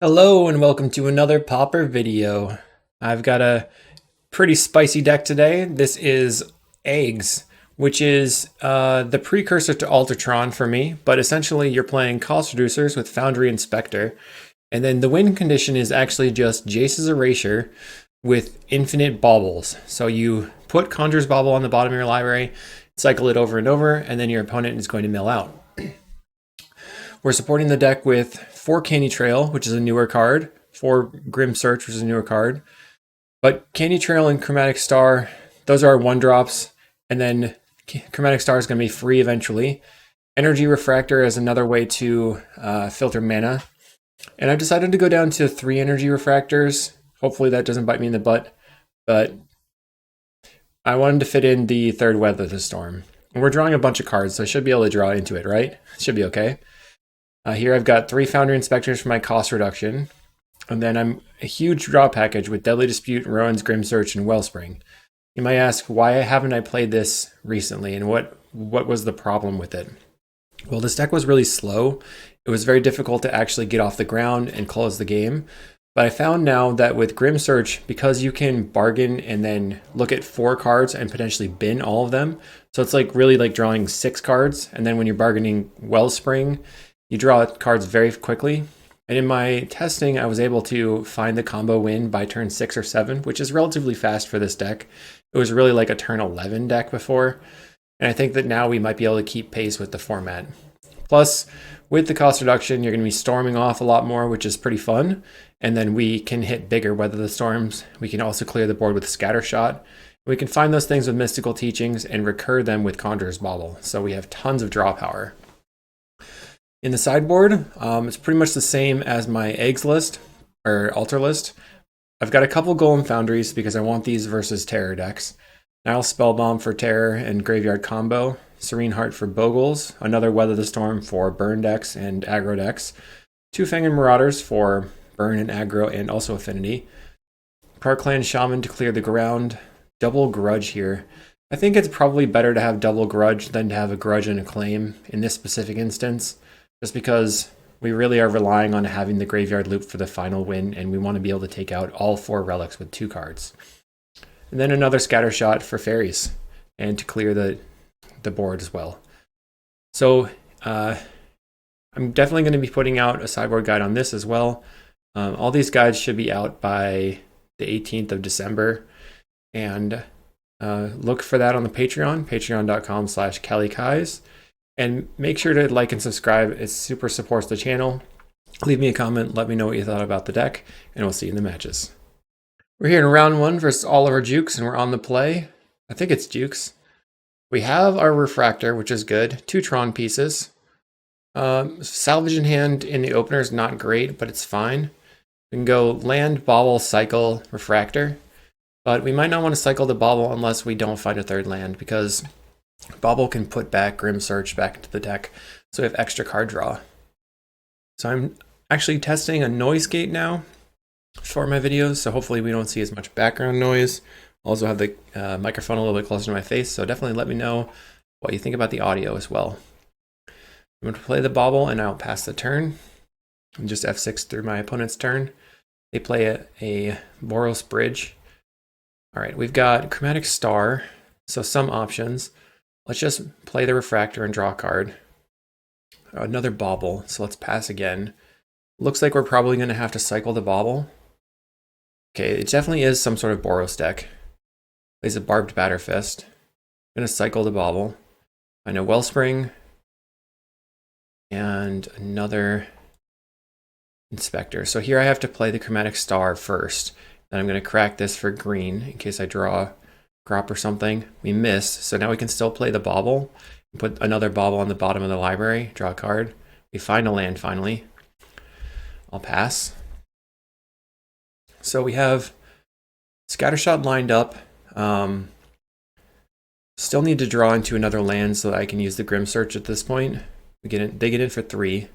Hello and welcome to another Popper video. I've got a pretty spicy deck today. This is Eggs, which is the precursor to Altertron for me, but essentially you're playing cost reducers with Foundry and Spectre. And then the win condition is actually just Jace's Erasure with infinite baubles. So you put Conjurer's Bauble on the bottom of your library, cycle it over and over, and then your opponent is going to mill out. We're supporting the deck with 4 Candy Trail, which is a newer card, 4 Grim Search, which is a newer card. But Candy Trail and Chromatic Star, those are 1-drops, and then Chromatic Star is going to be free eventually. Energy Refractor is another way to filter mana. And I've decided to go down to 3 Energy Refractors. Hopefully that doesn't bite me in the butt, but I wanted to fit in the 3rd Weather the Storm. And we're drawing a bunch of cards, so I should be able to draw into it, right? It should be okay. Here I've got 3 Foundry Inspectors for my cost reduction. And then I'm a huge draw package with Deadly Dispute, Rowan's Grim Search, and Wellspring. You might ask, why haven't I played this recently, and what was the problem with it? Well, this deck was really slow. It was very difficult to actually get off the ground and close the game. But I found now that with Grim Search, because you can bargain and then look at 4 cards and potentially bin all of them, so it's like really like drawing 6 cards, and then when you're bargaining Wellspring, you draw cards very quickly. And in my testing, I was able to find the combo win by turn 6 or 7, which is relatively fast for this deck. It was really like a turn 11 deck before. And I think that now we might be able to keep pace with the format. Plus, with the cost reduction, you're going to be storming off a lot more, which is pretty fun. And then we can hit bigger Weather the Storms. We can also clear the board with Scatter Shot. We can find those things with Mystical Teachings and recur them with Conjurer's Bauble. So we have tons of draw power. In the sideboard, it's pretty much the same as my Eggs list, or Altar list. I've got a couple Golem Foundries because I want these versus Terror decks. Nile Spellbomb for Terror and Graveyard combo. Serene Heart for Bogles. Another Weather the Storm for Burn decks and Aggro decks. 2 Fanged Marauders for Burn and Aggro and also Affinity. Parkland Shaman to clear the ground. Double Grudge here. I think it's probably better to have double Grudge than to have a Grudge and a Claim in this specific instance. Just because we really are relying on having the graveyard loop for the final win, and we want to be able to take out all 4 relics with 2 cards. And then another Scatter Shot for fairies, and to clear the board as well. So I'm definitely going to be putting out a sideboard guide on this as well. All these guides should be out by the 18th of December. And look for that on the Patreon, patreon.com/kalikaiz. And make sure to like and subscribe. It super supports the channel. Leave me a comment. Let me know what you thought about the deck. And we'll see you in the matches. We're here in round 1 versus all of our Jukes. And we're on the play. I think it's Jukes. We have our Refractor, which is good. 2 Tron pieces. Salvage in hand in the opener is not great, but it's fine. We can go land, bauble, cycle, Refractor. But we might not want to cycle the bauble unless we don't find a 3rd land, because Bauble can put back Grim Search back into the deck, so we have extra card draw. So I'm actually testing a noise gate now for my videos, so hopefully we don't see as much background noise. Also have the microphone a little bit closer to my face, so definitely let me know what you think about the audio as well. I'm going to play the Bauble, and I'll pass the turn. And just F6 through my opponent's turn. They play a Boros Bridge. All right, we've got Chromatic Star, so some options. Let's just play the Refractor and draw a card. Another Bauble, so let's pass again. Looks like we're probably going to have to cycle the Bauble. Okay, it definitely is some sort of Boros deck. Plays a Barbed Batterfist. I'm going to cycle the Bauble. I know Wellspring. And another Inspector. So here I have to play the Chromatic Star first. Then I'm going to crack this for green in case I draw Crop or something. We missed, so now we can still play the Bauble. Put another Bauble on the bottom of the library, draw a card. We find a land finally. I'll pass. So we have Scattershot lined up. Still need to draw into another land so that I can use the Grim Search at this point. They get in for 3.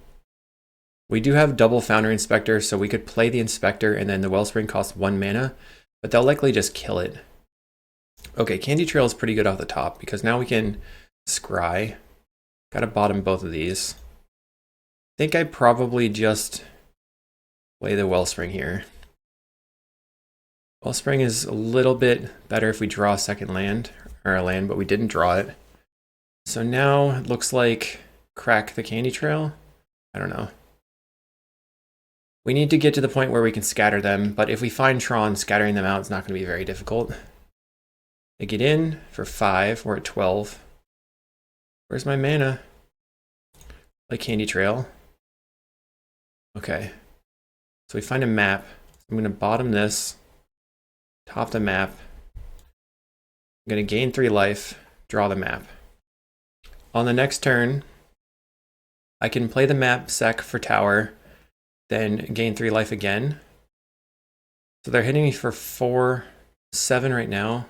We do have double Foundry Inspector, so we could play the Inspector and then the Wellspring costs 1 mana, but they'll likely just kill it. Okay, Candy Trail is pretty good off the top because now we can scry. Gotta bottom both of these. I think I probably just play the Wellspring here. Wellspring is a little bit better if we draw a second land, or a land, but we didn't draw it. So now it looks like crack the Candy Trail. I don't know. We need to get to the point where we can scatter them, but if we find Tron, scattering them out is not going to be very difficult. They get in for 5, we're at 12. Where's my mana? Play Candy Trail. Okay. So we find a map. I'm going to bottom this, top the map. I'm going to gain 3 life, draw the map. On the next turn, I can play the map, sack for tower, then gain 3 life again. So they're hitting me for 4, 7 right now.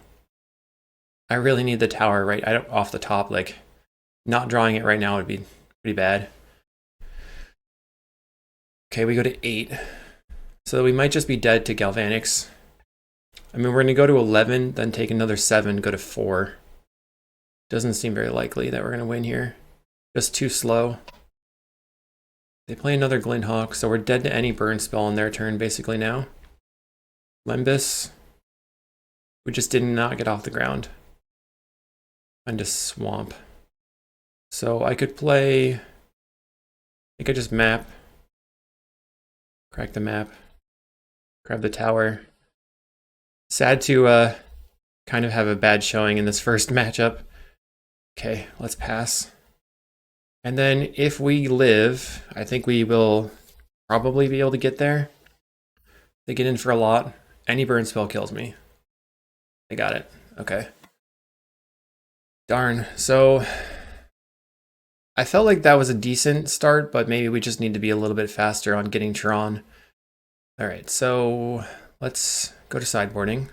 I really need the tower right off the top. Like, not drawing it right now would be pretty bad. Okay, we go to 8. So we might just be dead to Galvanics. I mean, we're going to go to 11, then take another 7, go to 4. Doesn't seem very likely that we're going to win here. Just too slow. They play another Glintehawk, so we're dead to any burn spell on their turn basically now. Lembas. We just did not get off the ground. Find a swamp. So I could play... I could just map. Crack the map. Grab the tower. Sad to kind of have a bad showing in this first matchup. Okay, let's pass. And then if we live, I think we will probably be able to get there. They get in for a lot. Any burn spell kills me. I got it. Okay. Darn. So I felt like that was a decent start, but maybe we just need to be a little bit faster on getting Tron. All right, so let's go to sideboarding.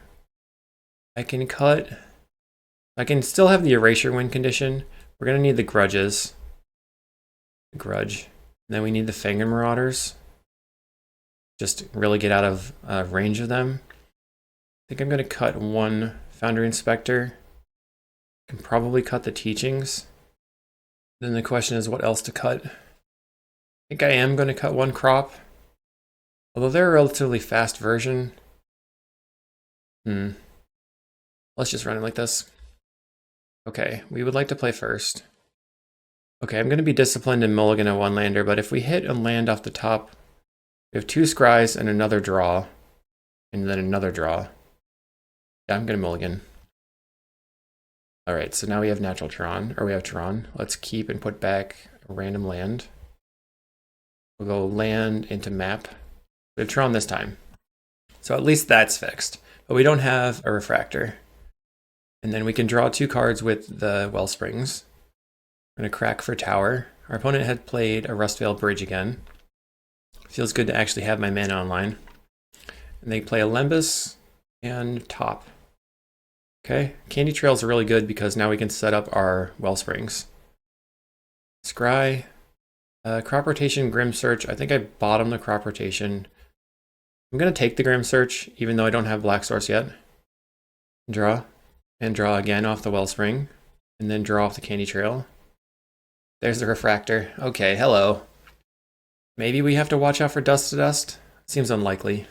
I can cut. I can still have the erasure win condition. We're going to need the grudges. Grudge. And then we need the Fangren Marauders. Just really get out of range of them. I think I'm going to cut 1 Foundry Inspector. Can probably cut the Teachings. Then the question is what else to cut. I think I am going to cut 1 Crop. Although they're a relatively fast version. Let's just run it like this. Okay, we would like to play first. Okay, I'm going to be disciplined and mulligan a 1-lander, but if we hit a land off the top, we have 2 scries and another draw, and then another draw. Yeah, I'm going to mulligan. All right, so now we have natural Tron, or we have Tron. Let's keep and put back a random land. We'll go land into map. We have Tron this time. So at least that's fixed, but we don't have a refractor. And then we can draw 2 cards with the Wellsprings. We're going to crack for tower. Our opponent had played a Rustvale Bridge again. Feels good to actually have my mana online. And they play a Lembas and top. Okay, Candy Trails are really good because now we can set up our Wellsprings. Scry. Crop Rotation, Grim Search. I think I bottomed the Crop Rotation. I'm going to take the Grim Search even though I don't have Black Source yet. Draw. And draw again off the Wellspring. And then draw off the Candy Trail. There's the refractor. Okay, hello. Maybe we have to watch out for Dust to Dust. Seems unlikely.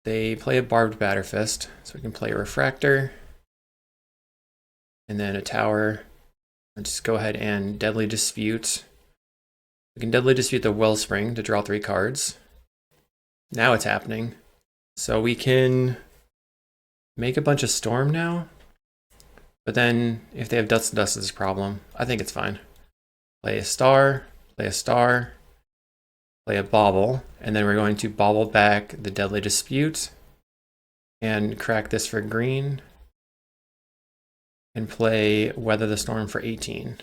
They play a Barbed Batterfist, so we can play a refractor. And then a tower. And just go ahead and Deadly Dispute. We can Deadly Dispute the Wellspring to draw 3 cards. Now it's happening. So we can make a bunch of Storm now. But then, if they have Dust to Dust is a problem, I think it's fine. Play a star, play a star, play a bauble, and then we're going to bauble back the Deadly Dispute and crack this for green and play Weather the Storm for 18.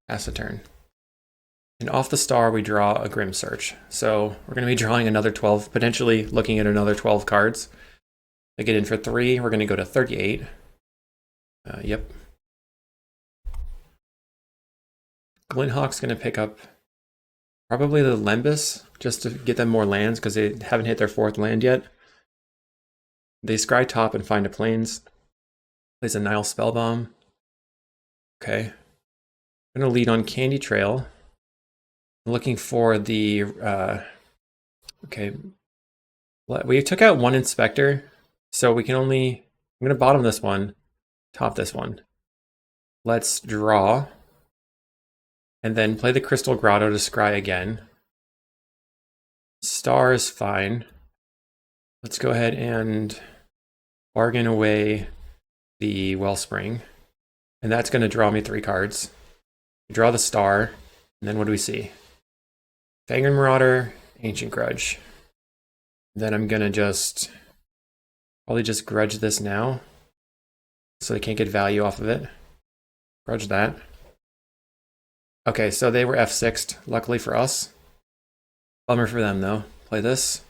Pass the turn. And off the star, we draw a Grim Search. So we're going to be drawing another 12, potentially looking at another 12 cards. They get in for 3, we're going to go to 38. Yep. Glinthawk's going to pick up probably the Lembas just to get them more lands because they haven't hit their 4th land yet. They scry top and find a plains. Plays a Nile Spellbomb. Okay. I'm going to lead on Candy Trail. I'm looking for the Okay. We took out one inspector, so we can only... I'm going to bottom this one, top this one. Let's draw. And then play the Crystal Grotto to scry again. Star is fine. Let's go ahead and bargain away the Wellspring. And that's going to draw me 3 cards. Draw the star, and then what do we see? Fangren Marauder, Ancient Grudge. Then I'm going to probably just grudge this now, so they can't get value off of it. Grudge that. Okay, so they were F6'd, luckily for us. Bummer for them though. Play this,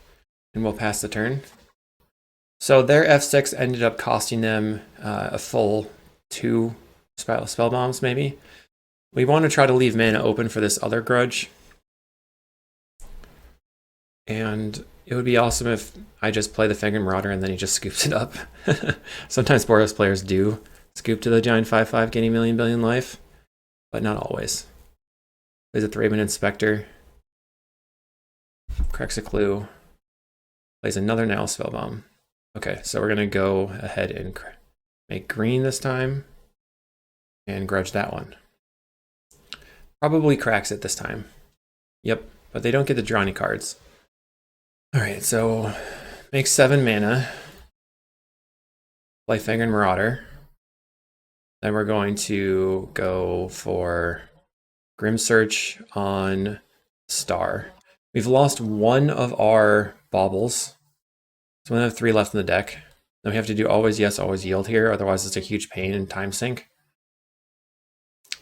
and we'll pass the turn. So their F6 ended up costing them a full 2 spell bombs, maybe. We want to try to leave mana open for this other grudge. And it would be awesome if I just play the Fangren Marauder and then he just scoops it up. Sometimes Boros players do scoop to the giant 5/5 gaining million billion life, but not always. Plays a 3-man Inspector. Cracks a clue. Plays another now Spellbomb. Okay, so we're going to go ahead and make green this time. And grudge that one. Probably cracks it this time. Yep, but they don't get to draw any cards. Alright, so make 7 mana. Play Fangren Marauder. Then we're going to go for Grim Search on Star. We've lost one of our baubles. So we only have 3 left in the deck. Then we have to do always yes, always yield here, otherwise it's a huge pain in time sink.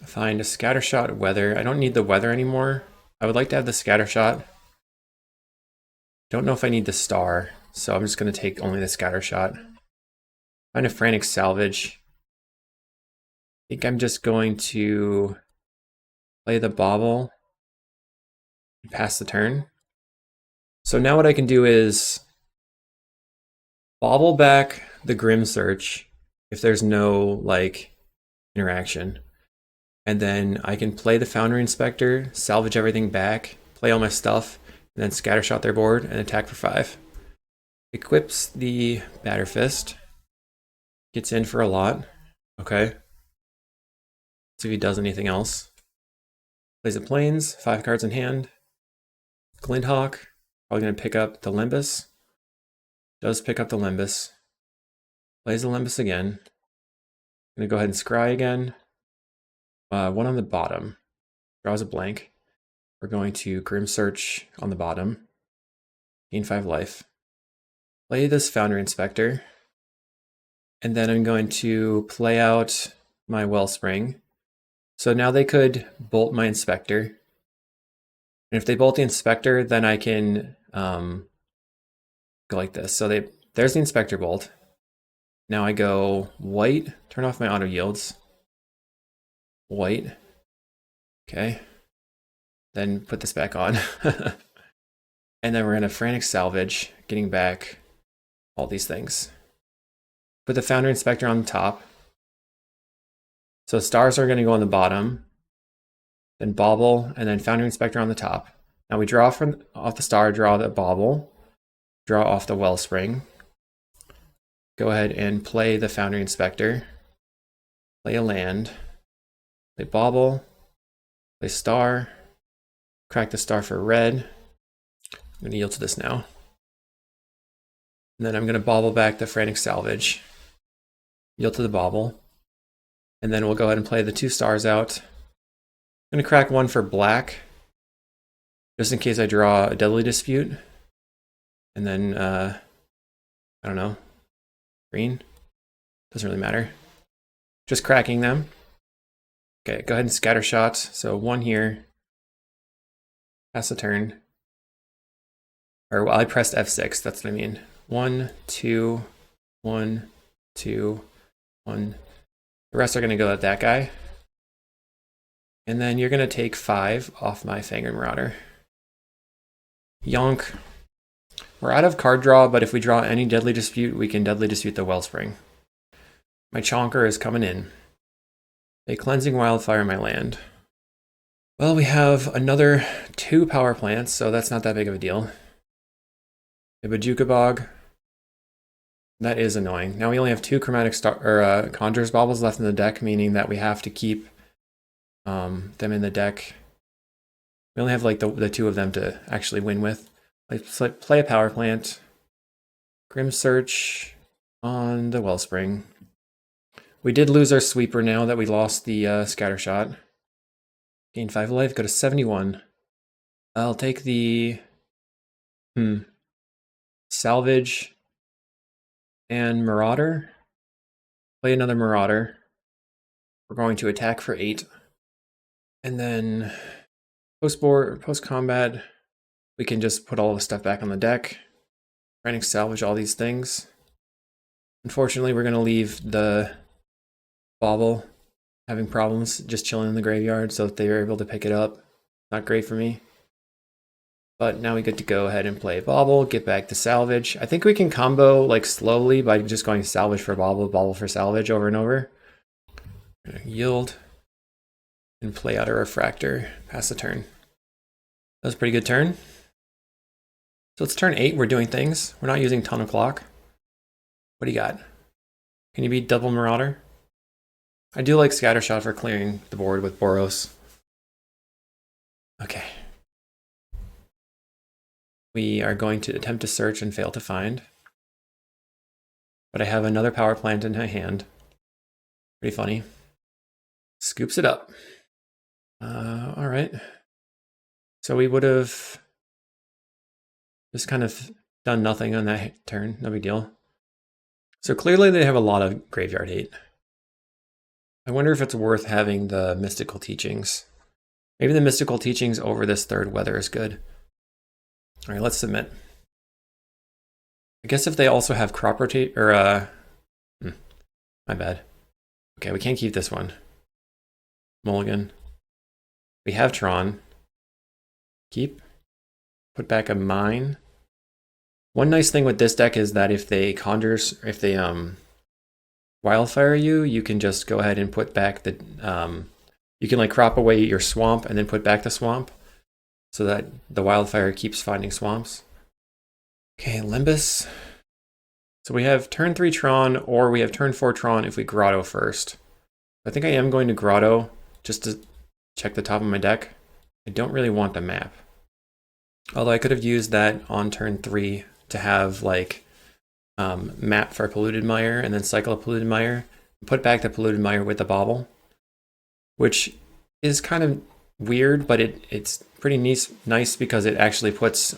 Find a Scattershot Weather. I don't need the Weather anymore. I would like to have the Scattershot. Don't know if I need the Star, so I'm just going to take only the Scattershot. Find a Frantic Salvage. I think I'm just going to play the Bauble and pass the turn. So now what I can do is Bauble back the Grim Search if there's no interaction. And then I can play the Foundry Inspector, salvage everything back, play all my stuff, and then Scattershot their board and attack for 5. Equips the Batter Fist. Gets in for a lot. Okay. Let's see if he does anything else. Plays the Plains, 5 cards in hand. Glinthawk, probably going to pick up the Limbus. Does pick up the Limbus. Plays the Limbus again. Going to go ahead and scry again. One on the bottom. Draws a blank. We're going to Grim Search on the bottom. Gain 5 life. Play this Foundry Inspector. And then I'm going to play out my Wellspring. So now they could bolt my Inspector. And if they bolt the Inspector, then I can go like this. So there's the Inspector bolt. Now I go white, turn off my auto yields. White. Okay. Then put this back on. And then we're going to Frantic Salvage, getting back all these things. Put the Foundry Inspector on the top. So stars are going to go on the bottom. Then Bauble, and then Foundry Inspector on the top. Now we draw off the star, draw the Bauble. Draw off the Wellspring. Go ahead and play the Foundry Inspector. Play a land. Play Bauble. Play Star. Crack the Star for red. I'm going to yield to this now. And then I'm going to Bauble back the Frantic Salvage. Yield to the Bauble. And then we'll go ahead and play the 2 stars out. I'm going to crack 1 for black. Just in case I draw a Deadly Dispute. And then, I don't know, green. Doesn't really matter. Just cracking them. Okay, go ahead and Scattershot. So 1 here. Pass the turn. Or well, I pressed F6, that's what I mean. 1, 2, 1, 2, 1. The rest are going to go at that guy. And then you're going to take 5 off my Fangren Marauder. Yonk. We're out of card draw, but if we draw any Deadly Dispute, we can Deadly Dispute the Wellspring. My Chonker is coming in. A Cleansing Wildfire in my land. Well, we have another 2 power plants, so that's not that big of a deal. A Bajuka Bog. That is annoying. Now we only have 2 Chromatic Conjurer's Baubles left in the deck, meaning that we have to keep them in the deck. We only have like the 2 of them to actually win with. Let's play a Power Plant. Grim Search on the Wellspring. We did lose our Sweeper now that we lost the Scattershot. Gain 5 life, go to 71. I'll take the Salvage and Marauder. Play another Marauder. We're going to attack for 8. And then post-combat, we can just put all the stuff back on the deck. Trying to salvage all these things. Unfortunately, we're going to leave the Bauble having problems just chilling in the graveyard, so if they were able to pick it up, not great for me. But now we get to go ahead and play Bauble, get back to salvage. I think we can combo like slowly by just going salvage for Bauble, Bauble for salvage over and over. Yield and play out a Refractor, pass the turn. That was a pretty good turn. So it's turn 8, we're doing things. We're not using Ton of Clock. What do you got? Can you beat double Marauder? I do like Scattershot for clearing the board with Boros. Okay. We are going to attempt to search and fail to find. But I have another Power Plant in my hand. Pretty funny. Scoops it up. All right. So we would have just kind of done nothing on that turn. No big deal. So clearly they have a lot of graveyard hate. I wonder if it's worth having the Mystical Teachings. Maybe the Mystical Teachings over this third Weather is good. All right, let's submit. I guess if they also have crop rotate, or my bad. Okay, we can't keep this one. Mulligan. We have Tron. Keep. Put back a Mine. One nice thing with this deck is that if they Wildfire you, you can just go ahead and put back the, you can like crop away your swamp and then put back the swamp so that the Wildfire keeps finding swamps. Okay, Limbus. So we have turn 3 Tron, or we have turn 4 Tron if we Grotto first. I think I am going to Grotto just to check the top of my deck. I don't really want the map. Although I could have used that on turn 3 to have like map for Polluted Mire and then cycle a Polluted Mire, put back the Polluted Mire with the Bauble, which is kind of weird, but it's pretty nice because it actually puts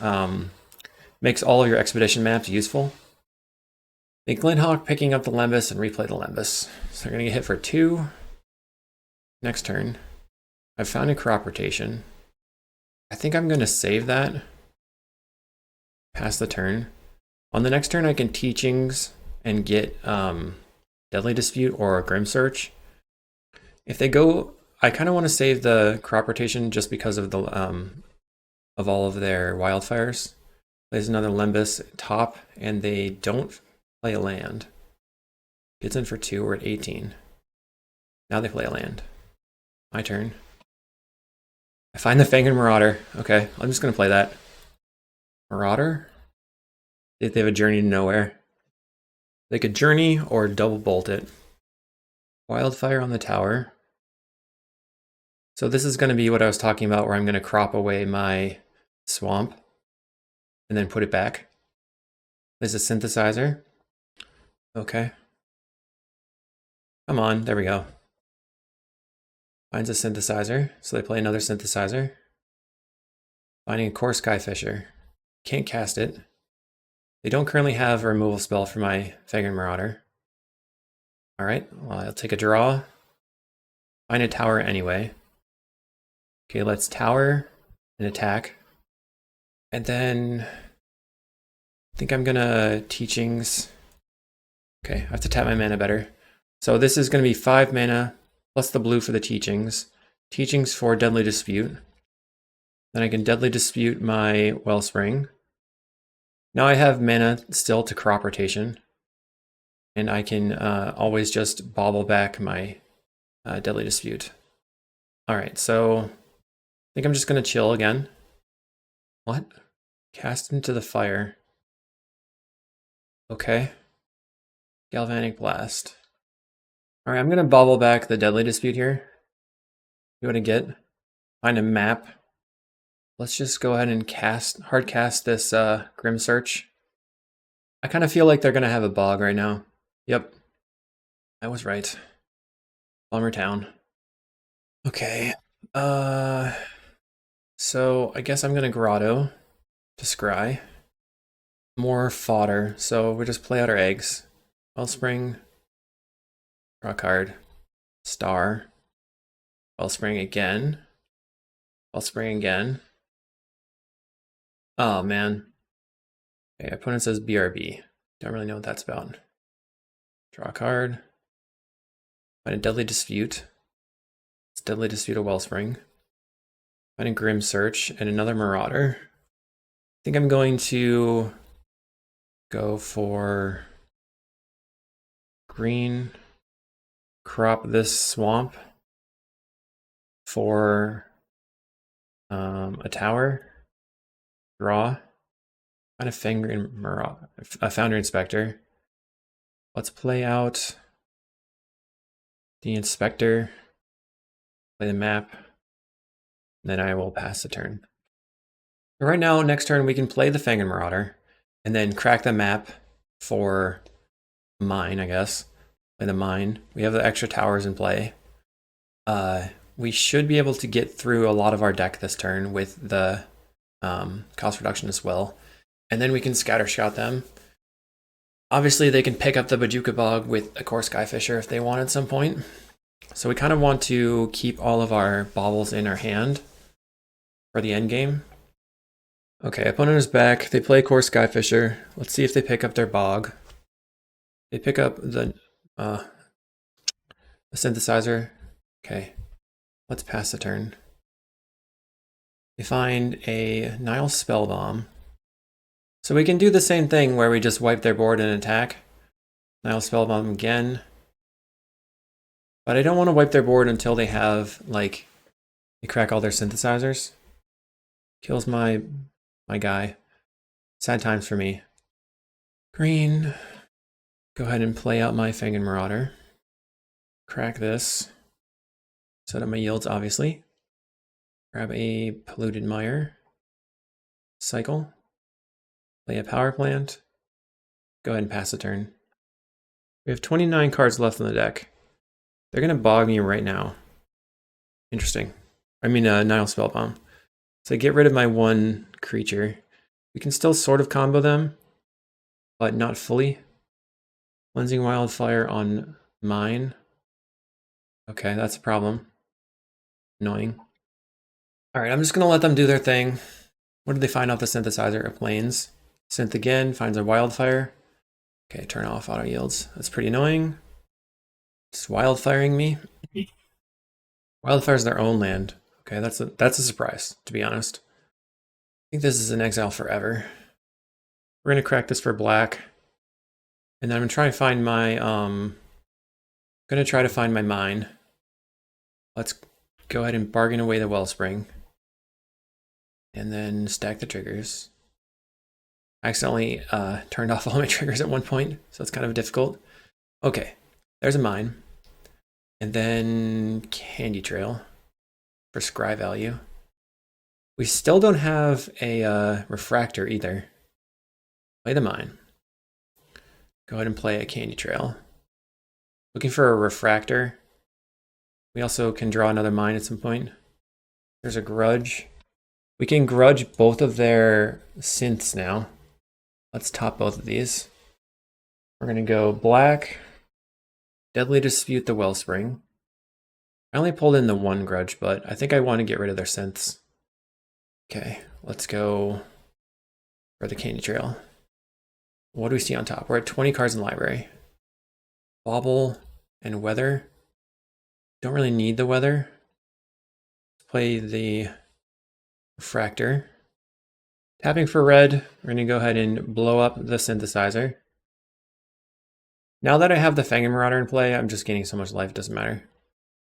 makes all of your expedition maps useful. The Glinthawk picking up the Lembas and replay the Lembas. So they're gonna get hit for 2. Next turn. I've found a crop rotation. I think I'm gonna save that. Pass the turn. On the next turn, I can Teachings and get Deadly Dispute or Grim Search. If they go, I kind of want to save the crop rotation just because of the of all of their wildfires. Plays another Lembas top, and they don't play a land. Gets in for 2. We're at 18. Now they play a land. My turn. I find the Fanged Marauder. Okay, I'm just gonna play that. Marauder. If they have a Journey to Nowhere. They could Journey or double bolt it. Wildfire on the tower. So this is going to be what I was talking about, where I'm going to crop away my swamp and then put it back. There's a Synthesizer. Okay. Come on, there we go. Finds a Synthesizer, so they play another Synthesizer. Finding a Core Skyfisher. Can't cast it. They don't currently have a removal spell for my Fanged Marauder. Alright, well, I'll take a draw. Find a tower anyway. Okay, let's tower and attack. And then I think I'm gonna Teachings. Okay, I have to tap my mana better. So this is gonna be 5 mana plus the blue for the Teachings. Teachings for Deadly Dispute. Then I can Deadly Dispute my Wellspring. Now I have mana still to crop rotation, and I can always just bobble back my Deadly Dispute. All right, so I think I'm just gonna chill again. What? Cast into the fire. Okay. Galvanic Blast. Alright, I'm gonna bobble back the Deadly Dispute here. See what I get. Find a map. Let's just go ahead and hard cast this Grim Search. I kind of feel like they're gonna have a bog right now. Yep. I was right. Bummer Town. Okay. So I guess I'm gonna Grotto to scry. More fodder. So we just play out our eggs. Wellspring. Draw a card. Star. Wellspring again. Wellspring again. Oh man. Okay, opponent says BRB. Don't really know what that's about. Draw a card. Find a Deadly Dispute. It's Deadly Dispute a Wellspring. Find a Grim Search and another Marauder. I think I'm going to go for green. Crop this swamp for a tower. Draw. Find a Foundry Inspector. Let's play out the Inspector. Play the map. Then I will pass the turn. But right now, next turn, we can play the Fanged Marauder and then crack the map for mine, I guess. Play the mine. We have the extra towers in play. We should be able to get through a lot of our deck this turn with the cost reduction as well. And then we can scatter shout them. Obviously, they can pick up the Bojuka Bog with a Core Skyfisher if they want at some point. So we kind of want to keep all of our baubles in our hand for the end game. Okay, opponent is back. They play Core Skyfisher. Let's see if they pick up their Bog. They pick up the Synthesizer. Okay, let's pass the turn. They find a Nile Spellbomb. So we can do the same thing where we just wipe their board and attack. Nile Spellbomb again. But I don't want to wipe their board until they have, like, they crack all their synthesizers. Kills my guy. Sad times for me. Green. Go ahead and play out my Fanged Marauder. Crack this. Set up my yields, obviously. Grab a Polluted Mire. Cycle. Play a Power Plant. Go ahead and pass the turn. We have 29 cards left in the deck. They're going to bog me right now. Interesting. I mean, Nile Spellbomb. So I get rid of my one creature. We can still sort of combo them, but not fully. Cleansing Wildfire on mine. Okay, that's a problem. Annoying. Alright, I'm just going to let them do their thing. What did they find off the Synthesizer? A Plains. Synth again, finds a Wildfire. Okay, turn off auto yields. That's pretty annoying. It's wildfiring me. Wildfire's their own land. Okay, that's a surprise, to be honest. I think this is an exile forever. We're gonna crack this for black. And then I'm gonna try to find my mine. Let's go ahead and bargain away the Wellspring. And then stack the triggers. I accidentally turned off all my triggers at one point, so it's kind of difficult. Okay, there's a mine. And then Candy Trail for scry value. We still don't have a refractor either. Play the mine. Go ahead and play a Candy Trail. Looking for a refractor. We also can draw another mine at some point. There's a Grudge. We can grudge both of their synths now. Let's top both of these. We're going to go black. Deadly Dispute the Wellspring. I only pulled in the one grudge, but I think I want to get rid of their synths. Okay, let's go for the Candy Trail. What do we see on top? We're at 20 cards in the library. Bauble and Weather. Don't really need the Weather. Let's play the Refractor. Tapping for red, we're going to go ahead and blow up the Synthesizer. Now that I have the Fanged Marauder in play, I'm just gaining so much life, it doesn't matter.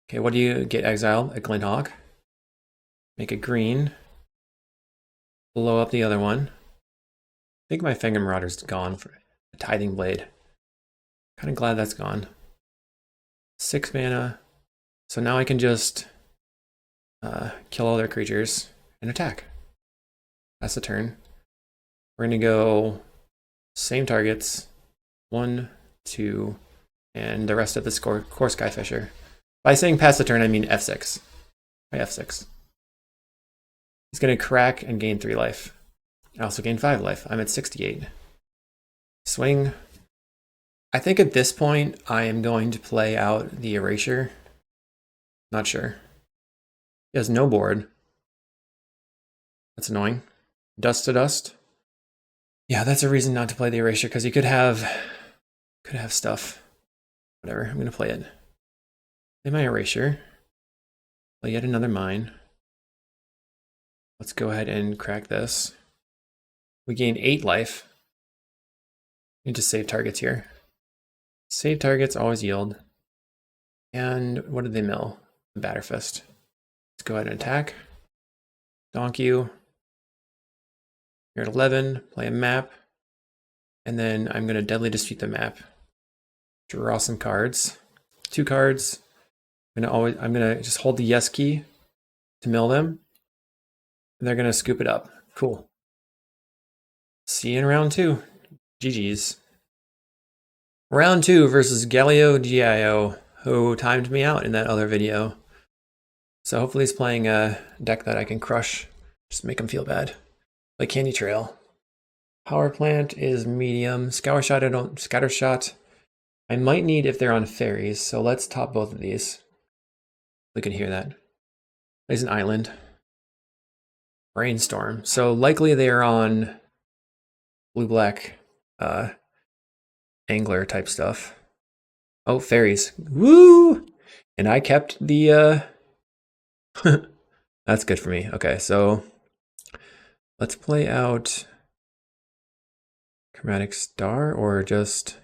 Okay, what do you get exiled? A Glinthawk. Make it green. Blow up the other one. I think my Fanged Marauder's gone. a Tithing Blade. Kind of glad that's gone. 6 mana. So now I can just kill all their creatures and attack. That's the turn. We're going to go same targets. 1, 2, and the rest of the core Skyfisher. By saying pass the turn, I mean F6. By F6. He's going to crack and gain 3 life. I also gain 5 life. I'm at 68. Swing. I think at this point, I am going to play out the Erasure. Not sure. He has no board. That's annoying. Dust to dust. Yeah, that's a reason not to play the Erasure, because he could have stuff. Whatever, I'm gonna play it. Play my Erasure. Play yet another mine. Let's go ahead and crack this. We gain 8 life. Need to save targets here. Save targets always yield. And what did they mill? The Batterfist. Let's go ahead and attack. Donk you. You're at 11, play a map. And then I'm gonna Deadly Dispute the map. Draw some cards. 2 cards. I'm gonna just hold the yes key to mill them. And they're gonna scoop it up. Cool. See you in round 2. GG's. Round 2 versus Galio Gio, who timed me out in that other video. So hopefully he's playing a deck that I can crush. Just make him feel bad. Play Candy Trail. Power Plant is medium. Scattershot. I might need if they're on fairies, so let's top both of these. We can hear that. There's an island. Brainstorm. So likely they are on blue-black angler type stuff. Oh, fairies. Woo! And I kept the that's good for me. Okay, so let's play out Chromatic Star, or just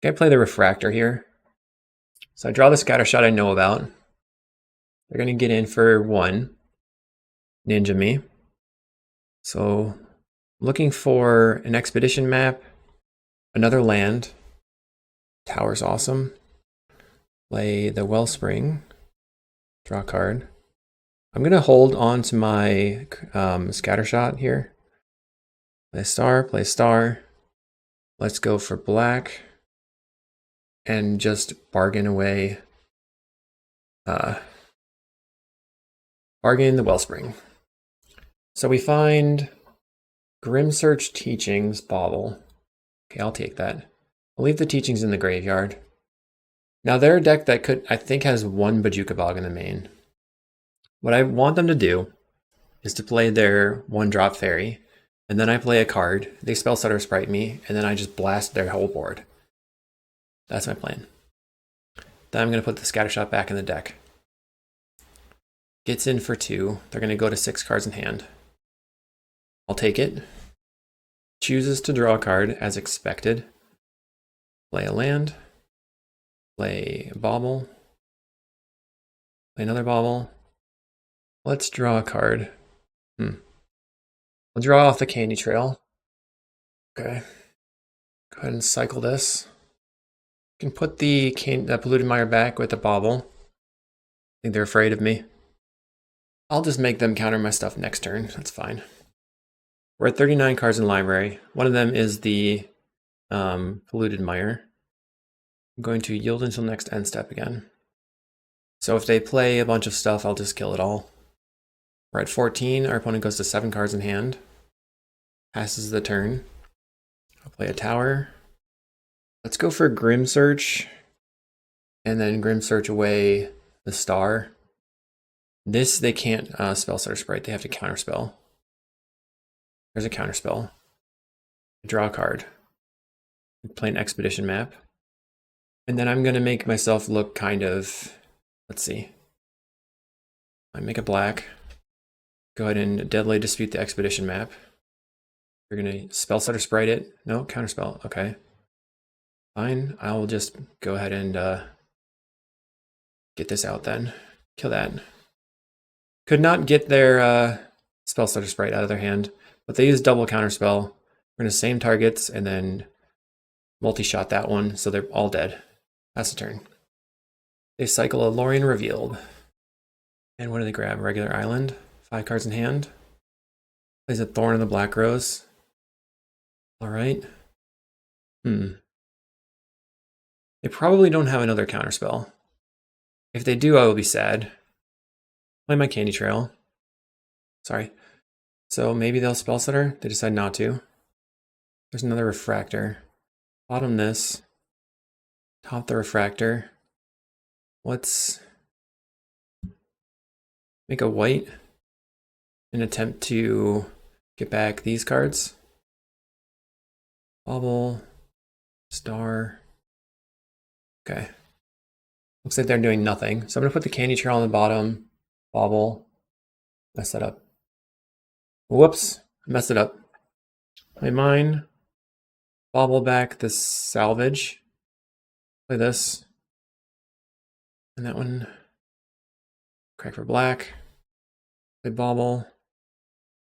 I play the Refractor here. So I draw the Scattershot I know about. They're gonna get in for 1. Ninja me. So looking for an Expedition map, another land. Tower's awesome. Play the Wellspring. Draw a card. I'm gonna hold on to my Scattershot here. Play a star. Let's go for black. And just bargain away. Bargain the Wellspring. So we find Grimsearch Teachings Bauble. Okay, I'll take that. I'll leave the Teachings in the graveyard. Now they're a deck that I think has 1 Bojuka Bog in the main. What I want them to do is to play their 1-drop fairy, and then I play a card, they spell Stutter Sprite me, and then I just blast their whole board. That's my plan. Then I'm going to put the Scattershot back in the deck. Gets in for 2. They're going to go to 6 cards in hand. I'll take it. Chooses to draw a card as expected. Play a land. Play a Bauble. Play another Bauble. Let's draw a card. I'll draw off the Candy Trail. Okay. Go ahead and cycle this. You can put the Polluted Mire back with the Bauble. I think they're afraid of me. I'll just make them counter my stuff next turn. That's fine. We're at 39 cards in library. One of them is the Polluted Mire. I'm going to yield until next end step again. So if they play a bunch of stuff, I'll just kill it all. We're at 14. Our opponent goes to 7 cards in hand. Passes the turn. I'll play a tower. Let's go for Grimsearch. And then Grimsearch away the star. This, they can't spell Stutter Sprite. They have to counterspell. There's a counterspell. Draw a card. Play an Expedition map. And then I'm going to make myself look kind of, let's see. I make a black. Go ahead and Deadly Dispute the Expedition map. You're going to spell Stutter Sprite it. No, counterspell. Okay. Fine. I'll just go ahead and get this out then. Kill that. Could not get their spell Stutter Sprite out of their hand, but they use double counterspell. We're going to same targets and then multi-shot that one, so they're all dead. That's the turn. They cycle a Lorien Revealed. And what do they grab? Regular Island. 5 cards in hand. Plays a Thorn of the Black Rose. Alright. They probably don't have another counterspell. If they do, I will be sad. Play my Candy Trail. Sorry. So maybe they'll Spell Setter. They decide not to. There's another Refractor. Bottom this. Top the Refractor. Let's make a white and attempt to get back these cards. Bauble, Star. Okay. Looks like they're doing nothing. So I'm going to put the Candy Trail on the bottom. Bauble. Mess that up. Whoops. Messed it up. Play mine. Bauble back this Salvage. Play this. And that one. Crack for black. Play Bauble.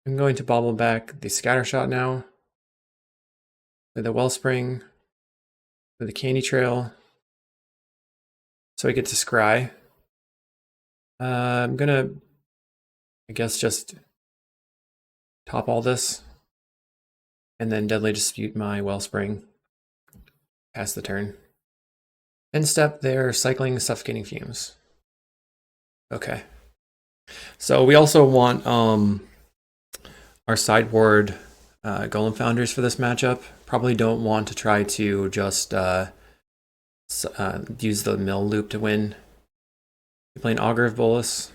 I'm going to Bauble back the Scattershot now. Play the Wellspring. Play the Candy Trail. So I get to Scry. I'm gonna, I guess, just top all this. And then Deadly Dispute my Wellspring. Pass the turn. End step, they're cycling Suffocating Fumes. Okay. So we also want our sideboard Golem Founders for this matchup. Probably don't want to try to just use the mill loop to win. You're playing Augur of Bolas,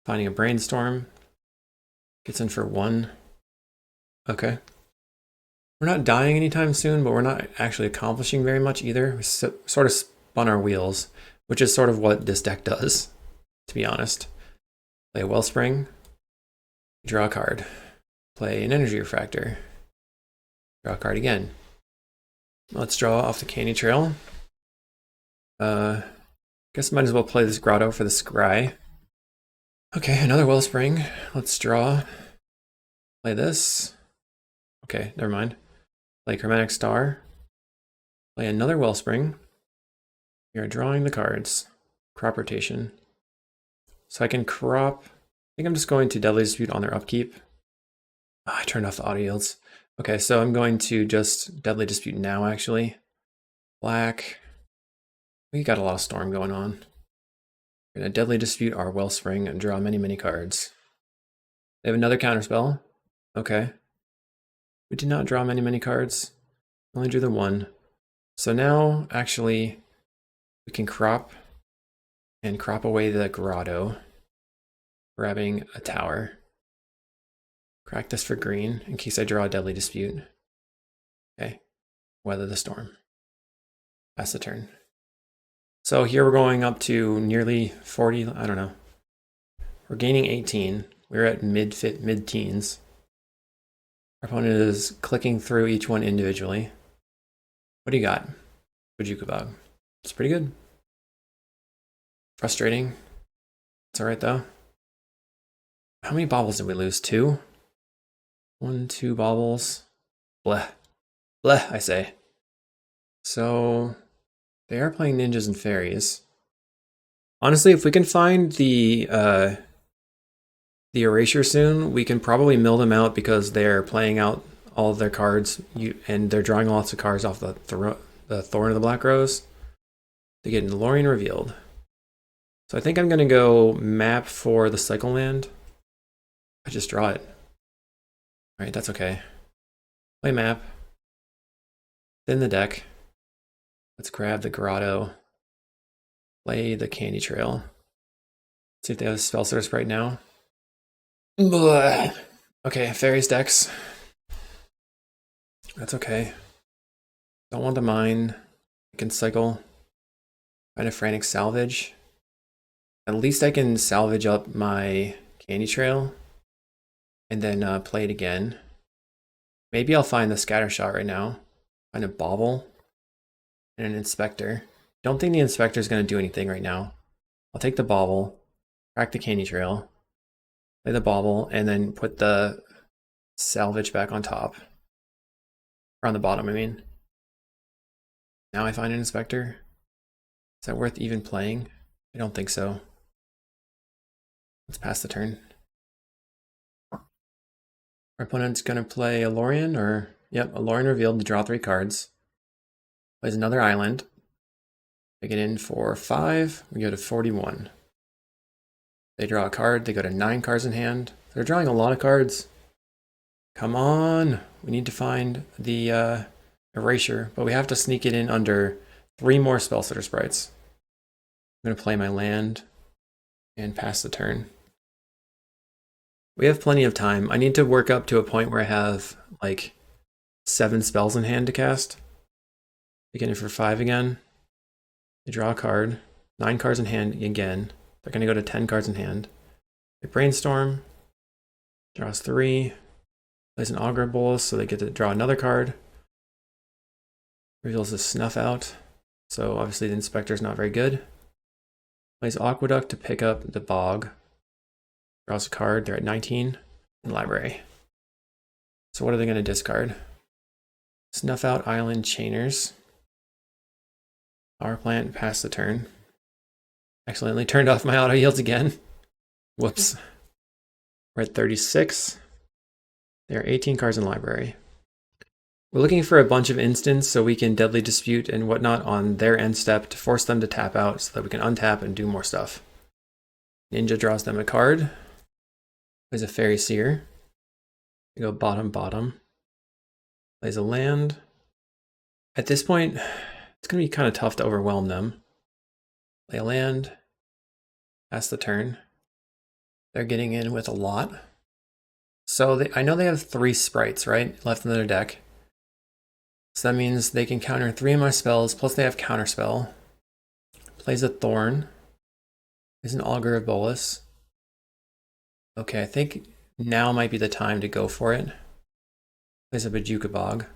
finding a Brainstorm. Gets in for 1. Okay. We're not dying anytime soon, but we're not actually accomplishing very much either. We sort of spun our wheels, which is sort of what this deck does, to be honest. Play a Wellspring, draw a card. Play an Energy Refractor, draw a card again. Let's draw off the Candy Trail. Guess might as well play this Grotto for the Scry. Okay, another Wellspring. Let's draw. Play this. Okay, never mind. Play Chromatic Star. Play another Wellspring. We are drawing the cards. Crop rotation. So I can crop. I think I'm just going to Deadly Dispute on their upkeep. Oh, I turned off the auto yields. Okay, so I'm going to just Deadly Dispute now, actually. Black. We got a lot of Storm going on. We're going to Deadly Dispute our Wellspring and draw many, many cards. They have another counterspell. Okay. We did not draw many, many cards. Only drew the 1. So now, actually, we can crop and crop away the Grotto, grabbing a tower. Crack this for green in case I draw a Deadly Dispute. Okay. Weather the Storm. Pass the turn. So here we're going up to nearly 40, I don't know. We're gaining 18. We're at mid-teens. Our opponent is clicking through each one individually. What do you got? Bajukabog. It's pretty good. Frustrating. It's alright though. How many baubles did we lose? 2? 1, 2 baubles. Bleh. Bleh, I say. So they are playing ninjas and fairies. Honestly, if we can find the erasure soon, we can probably mill them out because they're playing out all of their cards and they're drawing lots of cards off the Thorn of the Black Rose. They get Lorien Revealed. So I think I'm going to go map for the cycle land. I just draw it. Alright, that's okay. Play map. Thin the deck. Let's grab the Grotto. Play the Candy Trail. See if they have Spell Setters right now. Blah. Okay, Fairies decks. That's okay. Don't want the mine. I can cycle. Find a Frantic Salvage. At least I can salvage up my Candy Trail. And then play it again. Maybe I'll find the Scattershot right now. Find a Bauble. And an Inspector. Don't think the Inspector is going to do anything right now. I'll take the Bauble. Crack the Candy Trail. Play the Bauble. And then put the Salvage back on top. Or on the bottom, I mean. Now I find an inspector. Is that worth even playing? I don't think so. Let's pass the turn. Our opponent's gonna play a Lorien, or yep, a Lorien revealed to draw 3 cards. Plays another island. They get in for 5, we go to 41. They draw a card, they go to 9 cards in hand. They're drawing a lot of cards. Come on, we need to find the erasure, but we have to sneak it in under 3 more Spellstutter sprites. I'm gonna play my land and pass the turn. We have plenty of time. I need to work up to a point where I have like 7 spells in hand to cast. Begin it for 5 again. They draw a card, 9 cards in hand again. They're gonna go to 10 cards in hand. They brainstorm, draws 3, plays an Augur Bolus, so they get to draw another card. Reveals a Snuff Out, so obviously the Inspector's not very good. Plays Aqueduct to pick up the Bog. Draws a card, they're at 19 in library. So what are they gonna discard? Snuff Out Island Chainers. Power Plant, pass the turn. Accidentally turned off my auto yields again. Whoops. We're at 36. There are 18 cards in library. We're looking for a bunch of instants so we can Deadly Dispute and whatnot on their end step to force them to tap out so that we can untap and do more stuff. Ninja draws them a card. Plays a Fairy Seer. We go bottom, bottom. Plays a land. At this point, it's going to be kind of tough to overwhelm them. Play a land. Pass the turn. They're getting in with a lot. So I know they have 3 sprites, right? Left in their deck. So that means they can counter 3 of my spells, plus they have Counterspell. Plays a Thorn. Plays an Augur of Bolus. Okay, I think now might be the time to go for it. Plays a Bojuka Bog.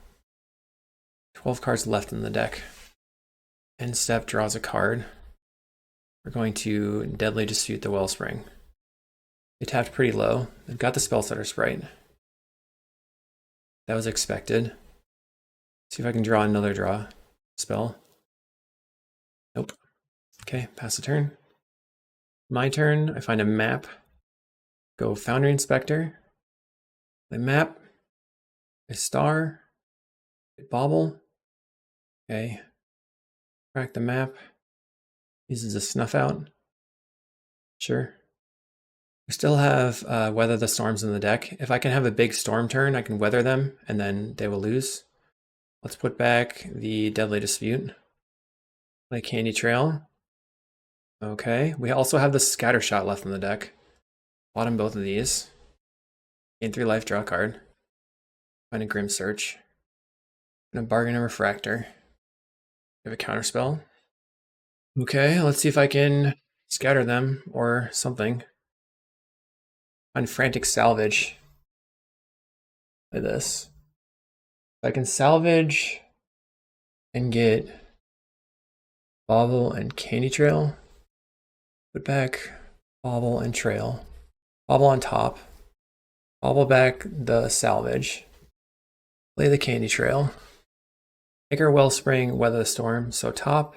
12 cards left in the deck. End step draws a card. We're going to Deadly Dispute the Wellspring. They tapped pretty low. They've got the Spellstutter sprite. That was expected. See if I can draw another draw spell. Nope. Okay, pass the turn. My turn, I find a map. Go Foundry Inspector. Play map. A star. Bauble. Okay. Crack the map. Uses a Snuff Out. Sure. We still have Weather the Storms in the deck. If I can have a big storm turn, I can weather them, and then they will lose. Let's put back the Deadly Dispute. Play Candy Trail. Okay, we also have the Scattershot left in the deck. Bottom both of these. Gain 3 life, draw a card. Find a Grim Search. And a Bargain and Refractor. We have a Counterspell. Okay, let's see if I can scatter them or something. Find Frantic Salvage. Like this. If I can salvage and get Bauble and Candy Trail, put back Bauble and Trail. Bauble on top. Bauble back the salvage. Play the Candy Trail. Take our Wellspring, Weather the Storm. So top,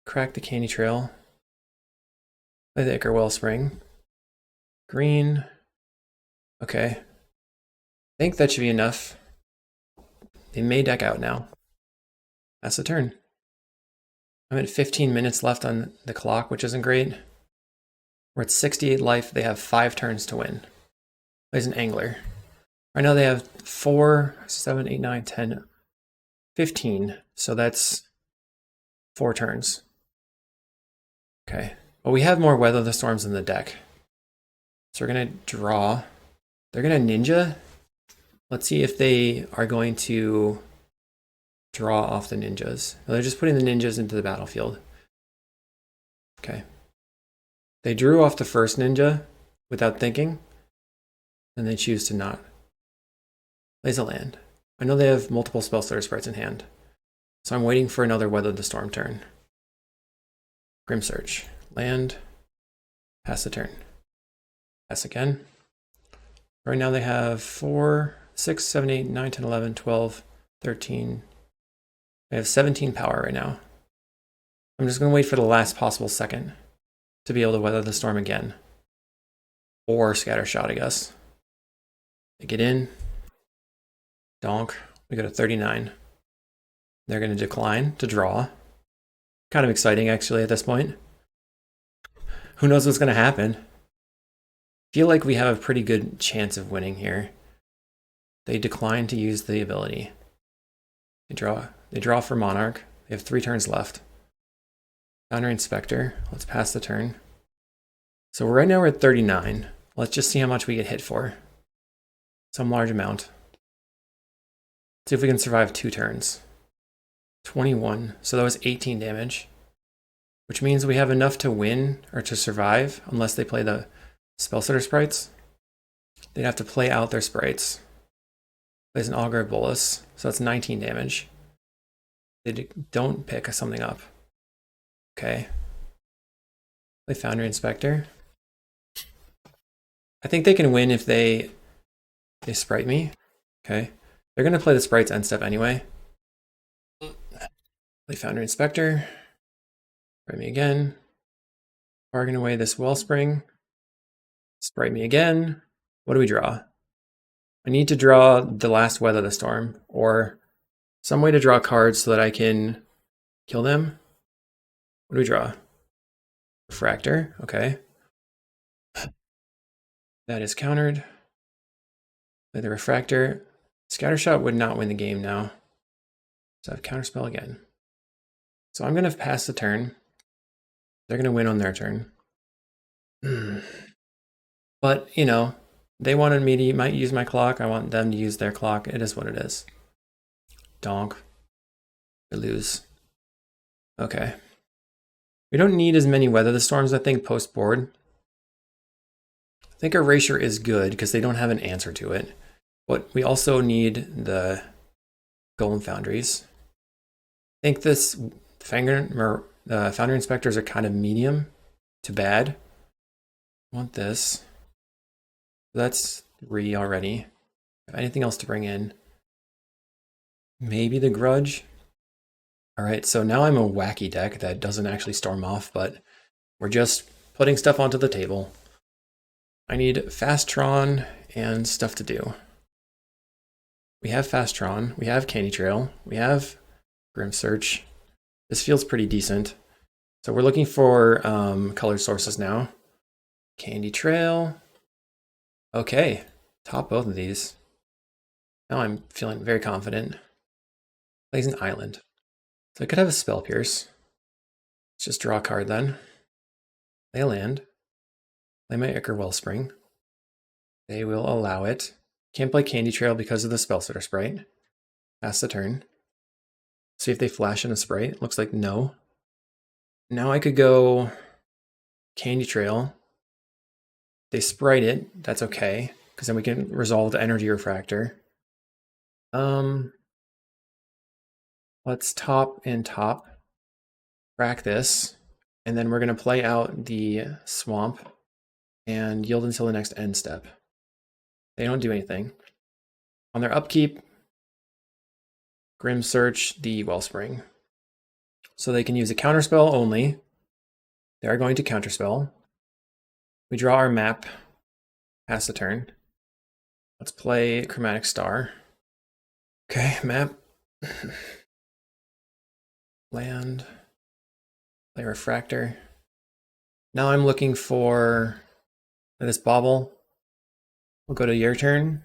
crack the Candy Trail. Play the Ichor Wellspring. Green. Okay. I think that should be enough. They may deck out now. That's the turn. I'm at 15 minutes left on the clock, which isn't great. We're at 68 life. They have 5 turns to win. Plays an Angler. Right now they have 4, 7, 8, 9, 10, 15. So that's 4 turns. Okay. But we have more Weather the Storms in the deck. So we're going to draw. They're going to Ninja. Let's see if they are going to draw off the ninjas. No, they're just putting the ninjas into the battlefield. Okay. They drew off the first ninja without thinking, and they choose to not. Plays a land. I know they have multiple Spellstutter sprites in hand, so I'm waiting for another Weather the Storm turn. Grim Search. Land. Pass the turn. Pass again. Right now they have 4, 6, 7, 8, 9, 10, 11, 12, 13, I have 17 power right now. I'm just going to wait for the last possible second to be able to weather the storm again. Or scatter shot, I guess. They get in. Donk. We go to 39. They're going to decline to draw. Kind of exciting, actually, at this point. Who knows what's going to happen? I feel like we have a pretty good chance of winning here. They decline to use the ability. They draw for Monarch. They have 3 turns left. Foundry Inspector. Let's pass the turn. So right now we're at 39. Let's just see how much we get hit for. Some large amount. See if we can survive 2 turns. 21. So that was 18 damage. Which means we have enough to win or to survive unless they play the Spellstutter sprites. They'd have to play out their sprites. Plays an Augur of Bolus. So that's 19 damage. They don't pick something up. Okay. Play Foundry Inspector. I think they can win if they sprite me. Okay. They're going to play the sprites end step anyway. Play Foundry Inspector. Sprite me again. Bargain away this Wellspring. Sprite me again. What do we draw? I need to draw the last Weather the Storm, or some way to draw cards so that I can kill them. What do we draw? Refractor, okay. That is countered. Play the Refractor. Scattershot would not win the game now. So I have Counterspell again. So I'm going to pass the turn. They're going to win on their turn. But, you know, they wanted me to might use my clock. I want them to use their clock. It is what it is. Donk. We lose. Okay. We don't need as many Weather the Storms, I think, post-board. I think Erasure is good because they don't have an answer to it. But we also need the Golem Foundries. I think this Foundry Inspectors are kind of medium to bad. I want this. That's 3 already. Anything else to bring in? Maybe the Grudge. All right, so now I'm a wacky deck that doesn't actually storm off, but we're just putting stuff onto the table. I need Fast Tron and stuff to do. We have Fast Tron, we have Candy Trail, we have Grim Search. This feels pretty decent. So we're looking for color sources now. Candy Trail. Okay, top both of these. Now I'm feeling very confident. Plays an island. So I could have a Spell Pierce. Let's just draw a card then. Play a land. Play my Ichor Wellspring. They will allow it. Can't play Candy Trail because of the Spellstutter sprite. Pass the turn. See if they flash in a sprite. Looks like no. Now I could go Candy Trail. They sprite it. That's okay, because then we can resolve the Energy Refractor. Let's top and top. Crack this. And then we're going to play out the Swamp and yield until the next end step. They don't do anything. On their upkeep, Grim Search the Wellspring. So they can use a counterspell only. They are going to counterspell. We draw our map, pass the turn. Let's play Chromatic Star. Okay, map. Land. Play Refractor. Now I'm looking for this Bauble. We'll go to your turn.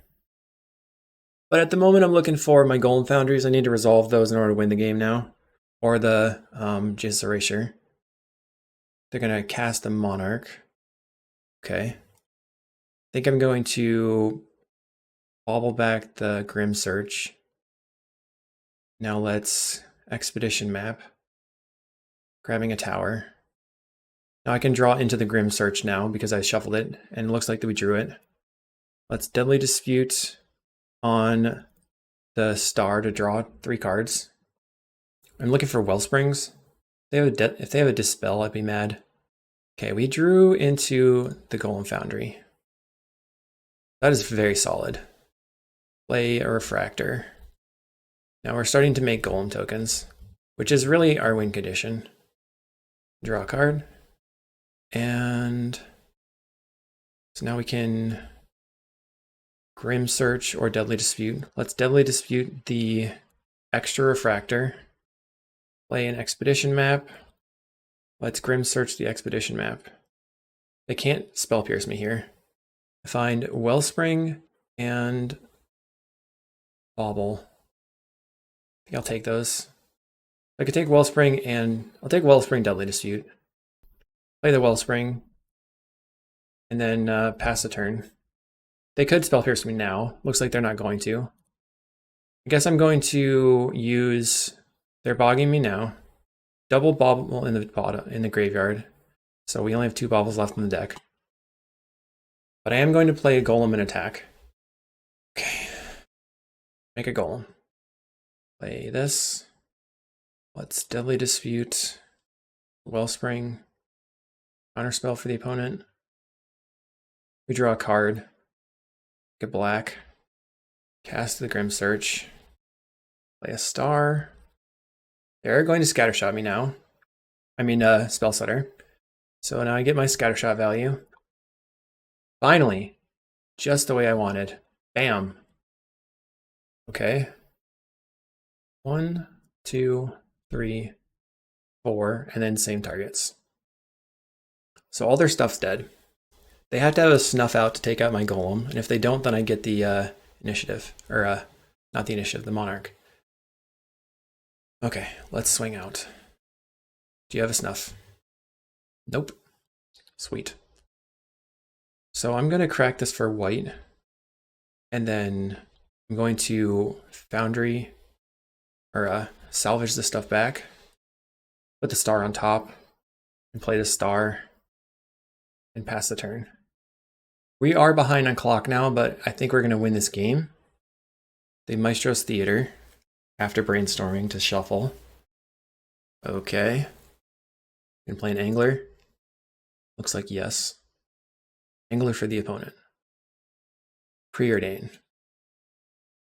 But at the moment I'm looking for my Golem Foundries. I need to resolve those in order to win the game now. Or the Jizz Erasure. They're going to cast the Monarch. Okay. I think I'm going to bobble back the Grim Search. Now let's Expedition map. Grabbing a tower. Now I can draw into the Grim Search now because I shuffled it and it looks like that we drew it. Let's Deadly Dispute on the star to draw 3 cards. I'm looking for Wellsprings. If they have a Dispel, I'd be mad. Okay, we drew into the Golem Foundry. That is very solid. Play a Refractor. Now we're starting to make golem tokens, which is really our win condition. Draw a card. And so now we can Grim Search or Deadly Dispute. Let's Deadly Dispute the extra refractor. Play an expedition map. Let's Grim Search the expedition map. They can't spell pierce me here. I find Wellspring and Bauble. I think I'll take those. I could take Wellspring and I'll take Wellspring Deadly Dispute. Play the Wellspring and then pass the turn. They could spell pierce me now. Looks like they're not going to. I guess I'm going to use. They're bogging me now. Double Bauble in the graveyard. So we only have 2 baubles left in the deck. But I am going to play a golem and attack. Okay. Make a golem. Play this. Let's Deadly Dispute. Wellspring. Counterspell for the opponent. We draw a card. Get black. Cast the Grim Search. Play a star. They're going to Scattershot me now. I mean, Spell Setter. So now I get my Scattershot value. Finally, just the way I wanted. Bam. Okay. 1, 2, 3, 4, and then same targets. So all their stuff's dead. They have to have a snuff out to take out my golem, and if they don't, then I get the initiative. Or, not the initiative, the monarch. Okay, let's swing out. Do you have a snuff? Nope. Sweet. So I'm going to crack this for white, and then I'm going to foundry, or salvage the stuff back, put the star on top, and play the star, and pass the turn. We are behind on clock now, but I think we're going to win this game. The Maestro's Theater, after brainstorming to shuffle. Okay. Can play an Angler. Looks like yes. Angler for the opponent. Preordain.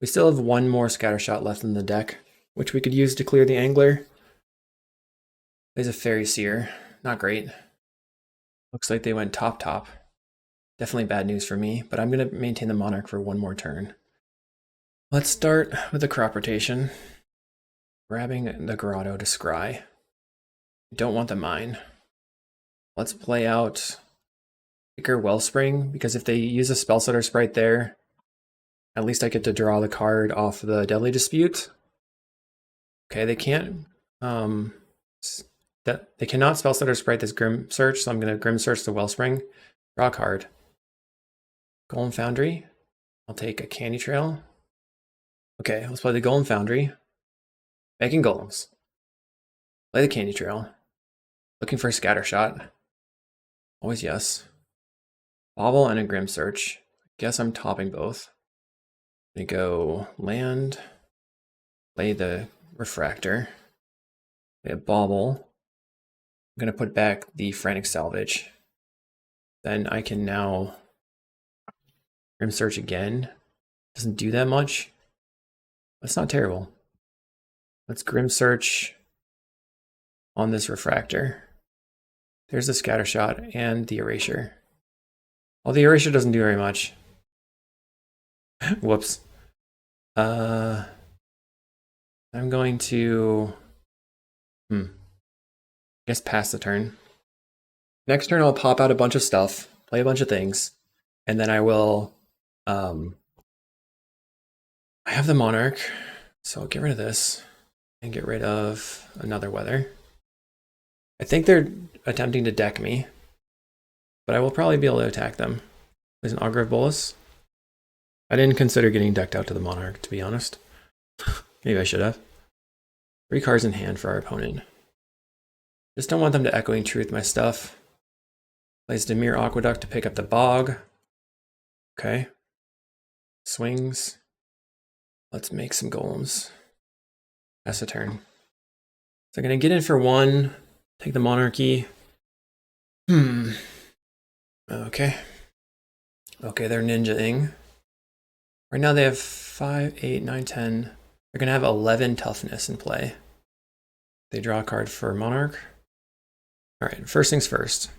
We still have 1 more Scattershot left in the deck, which we could use to clear the Angler. There's a Fairy Seer. Not great. Looks like they went top. Definitely bad news for me, but I'm going to maintain the Monarch for 1 more turn. Let's start with the crop rotation. Grabbing the Grotto to scry. Don't want the mine. Let's play out Kicker Wellspring, because if they use a Spellsetter Sprite there, at least I get to draw the card off the Deadly Dispute. Okay, they can't they cannot Spellsetter Sprite this Grim Search, so I'm going to Grim Search the Wellspring. Draw a card. Golem Foundry. I'll take a Candy Trail. Okay, let's play the Golem Foundry. Making golems. Play the Candy Trail. Looking for a Scattershot. Always yes. Bauble and a Grim Search. Guess I'm topping both. I'm gonna go land. Play the Refractor. Play a Bauble. I'm gonna put back the Frantic Salvage. Then I can now Grim Search again. Doesn't do that much. That's not terrible. Let's Grim Search on this Refractor. There's the Scattershot and the Erasure. Well, the Erasure doesn't do very much. Whoops. I'm going to I guess pass the turn. Next turn I'll pop out a bunch of stuff, play a bunch of things, and then I will I have the Monarch, so I'll get rid of this and get rid of another Weather. I think they're attempting to deck me, but I will probably be able to attack them. There's an Augur of Bolus. I didn't consider getting decked out to the Monarch, to be honest. Maybe I should have. 3 cards in hand for our opponent. Just don't want them to Echoing Truth my stuff. Plays Dimir Aqueduct to pick up the Bog. Okay. Swings. Let's make some golems. Pass a turn. So I'm going to get in for 1. Take the Monarchy. Okay. Okay, they're ninja-ing. Right now they have 5, 8, 9, 10. They're going to have 11 toughness in play. They draw a card for Monarch. All right, first things first.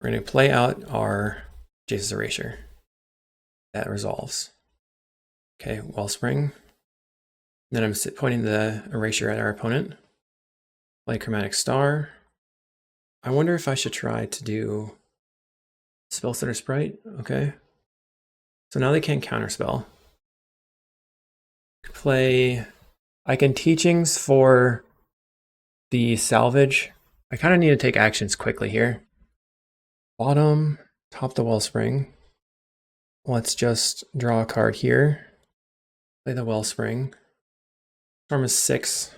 We're going to play out our Jace's Erasure. That resolves. Okay, Wellspring. Then I'm pointing the Erasure at our opponent. Play Chromatic Star. I wonder if I should try to do Spell Center Sprite. Okay. So now they can't counterspell. Play. I can Teachings for the salvage. I kind of need to take actions quickly here. Bottom, top the Wellspring. Let's just draw a card here. Play the Wellspring. Storm is 6.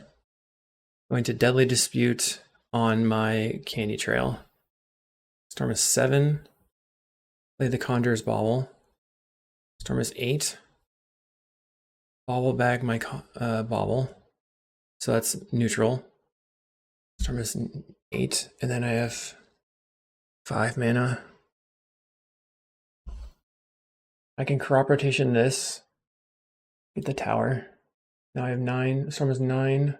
Going to Deadly Dispute on my Candy Trail. Storm is 7. Play the Conjurer's Bauble. Storm is 8. Bauble bag my Bauble. So that's neutral. Storm is 8. And then I have 5 mana. I can Crop Rotation this. Get the tower. Now I have 9. Storm is 9.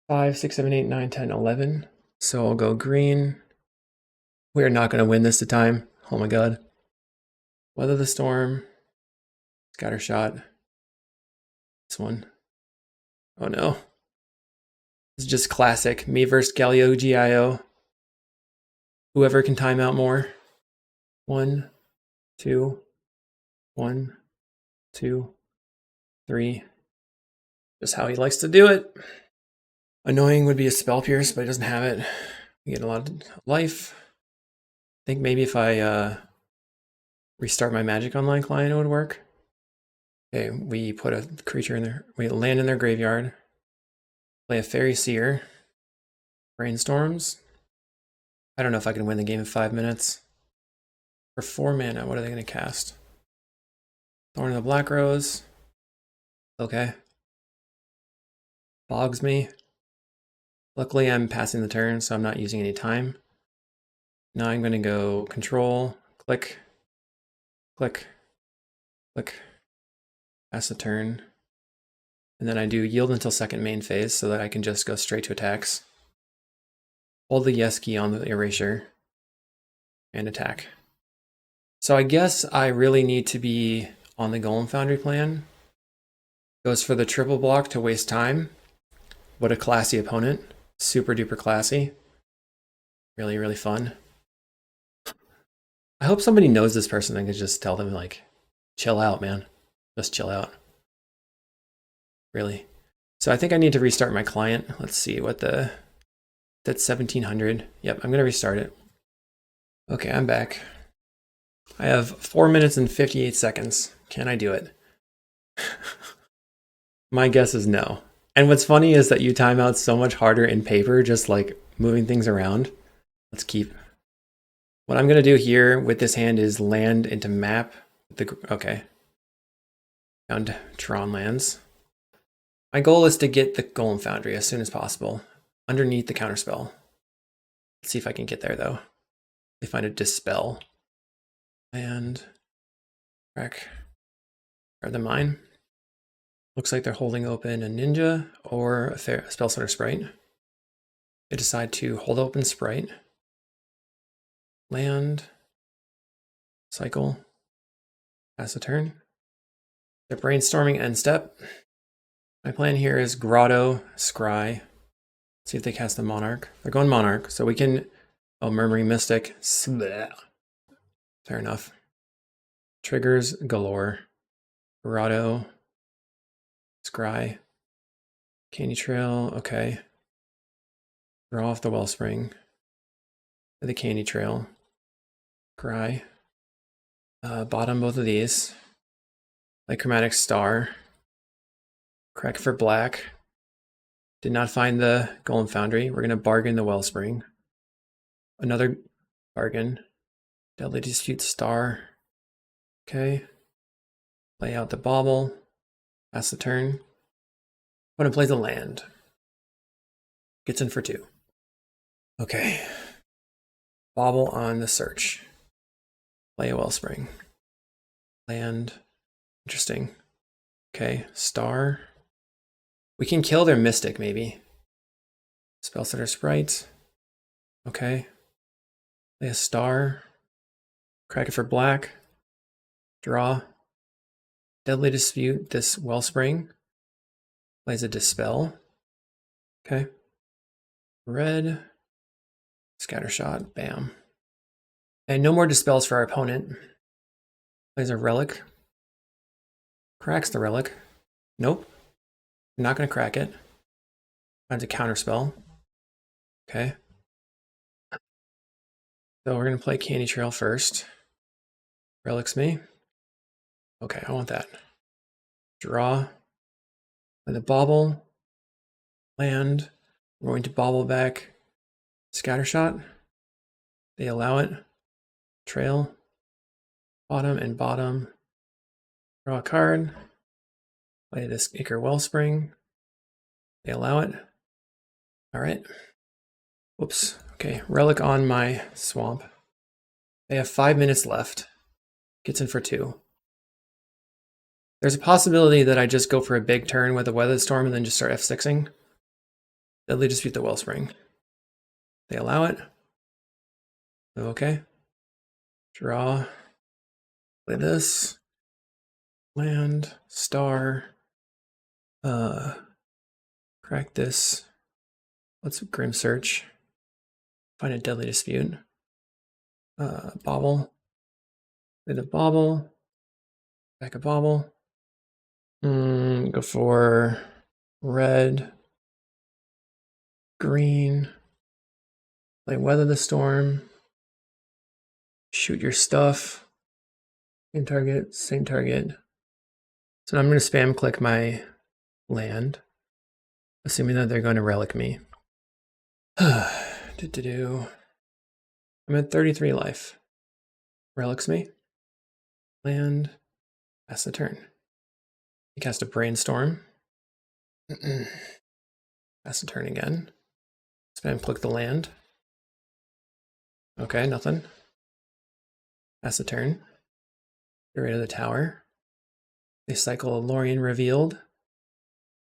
5, 6, 7, 8, 9, 10, 11. So I'll go green. We are not going to win this time. Oh my god. Weather the Storm. Scatter Shot. This one. Oh no. It's just classic. Me versus Galio GIO. Whoever can time out more. 1, 2, 1, 2, 3. Just how he likes to do it. Annoying would be a Spell Pierce, but he doesn't have it. We get a lot of life. I think maybe if I restart my Magic Online client, it would work. Okay, we put a creature in there. We land in their graveyard. Play a Fairy Seer. Brainstorms. I don't know if I can win the game in 5 minutes. For 4 mana, what are they going to cast? Thorn of the Black Rose. Okay. Bogs me. Luckily, I'm passing the turn, so I'm not using any time. Now I'm going to go Control, click, click, click, pass the turn. And then I do Yield until second main phase so that I can just go straight to attacks. Hold the yes key on the Erasure and attack. So I guess I really need to be on the Golem Foundry plan. Goes for the triple block to waste time. What a classy opponent. Super duper classy. Really, really fun. I hope somebody knows this person and can just tell them, like, chill out, man. Just chill out. Really. So I think I need to restart my client. Let's see what that's 1700. Yep, I'm going to restart it. Okay, I'm back. I have 4 minutes and 58 seconds. Can I do it? My guess is no. And what's funny is that you time out so much harder in paper, just like moving things around. Let's keep. What I'm going to do here with this hand is land into map. Okay. Found Tron lands. My goal is to get the Golem Foundry as soon as possible, underneath the counterspell. Let's see if I can get there though. They find a Dispel. And crack. Are the mine? Looks like they're holding open a Ninja or a Spell Center Sprite. They decide to hold open Sprite. Land. Cycle. Pass a turn. They're brainstorming end step. My plan here is Grotto, Scry. See if they cast the Monarch. They're going Monarch, so we can... Oh, Murmuring Mystic. Fair enough. Triggers galore. Grotto. Scry. Candy Trail, okay. Draw off the Wellspring. The Candy Trail. Scry. Bottom both of these. Like Chromatic Star. Crack for black. Did not find the Golem Foundry. We're going to bargain the Wellspring. Another bargain. Deadly Dispute Star. Okay. Play out the Bauble. Pass the turn. I'm going to play the land. Gets in for 2. Okay. Bauble on the search. Play a Wellspring. Land. Interesting. Okay, star. We can kill their mystic, maybe. Spell Setter Sprite. Okay. Play a star. Crack it for black. Draw. Deadly Dispute this Wellspring. Plays a Dispel. Okay. Red. Scattershot. Bam. And no more Dispels for our opponent. Plays a Relic. Cracks the Relic. Nope. Not going to crack it. Finds a Counterspell. Okay. So we're going to play Candy Trail first. Relics me. Okay, I want that. Draw. Play the Bauble. Land. We're going to Bauble back. Scattershot. They allow it. Trail. Bottom and bottom. Draw a card. Play this Ichor Wellspring. They allow it. All right. Whoops. Okay, Relic on my swamp. They have 5 minutes left. Gets in for 2. There's a possibility that I just go for a big turn with a Weather Storm and then just start F6ing. Deadly Dispute the Wellspring. They allow it. Okay. Draw. Play this. Land. Star. Crack this. Let's Grim Search. Find a Deadly Dispute. Bauble. Play the Bauble. Back a Bauble. Go for red. Green. Play Weather the Storm. Shoot your stuff. Same target, same target. So I'm going to spam click my land, assuming that they're going to relic me. I'm at 33 life. Relics me. Land. Pass the turn. You cast a Brainstorm. Pass the turn again. Spam click the land. Okay, nothing. Pass the turn. Get rid of the tower. They cycle a Lorien Revealed.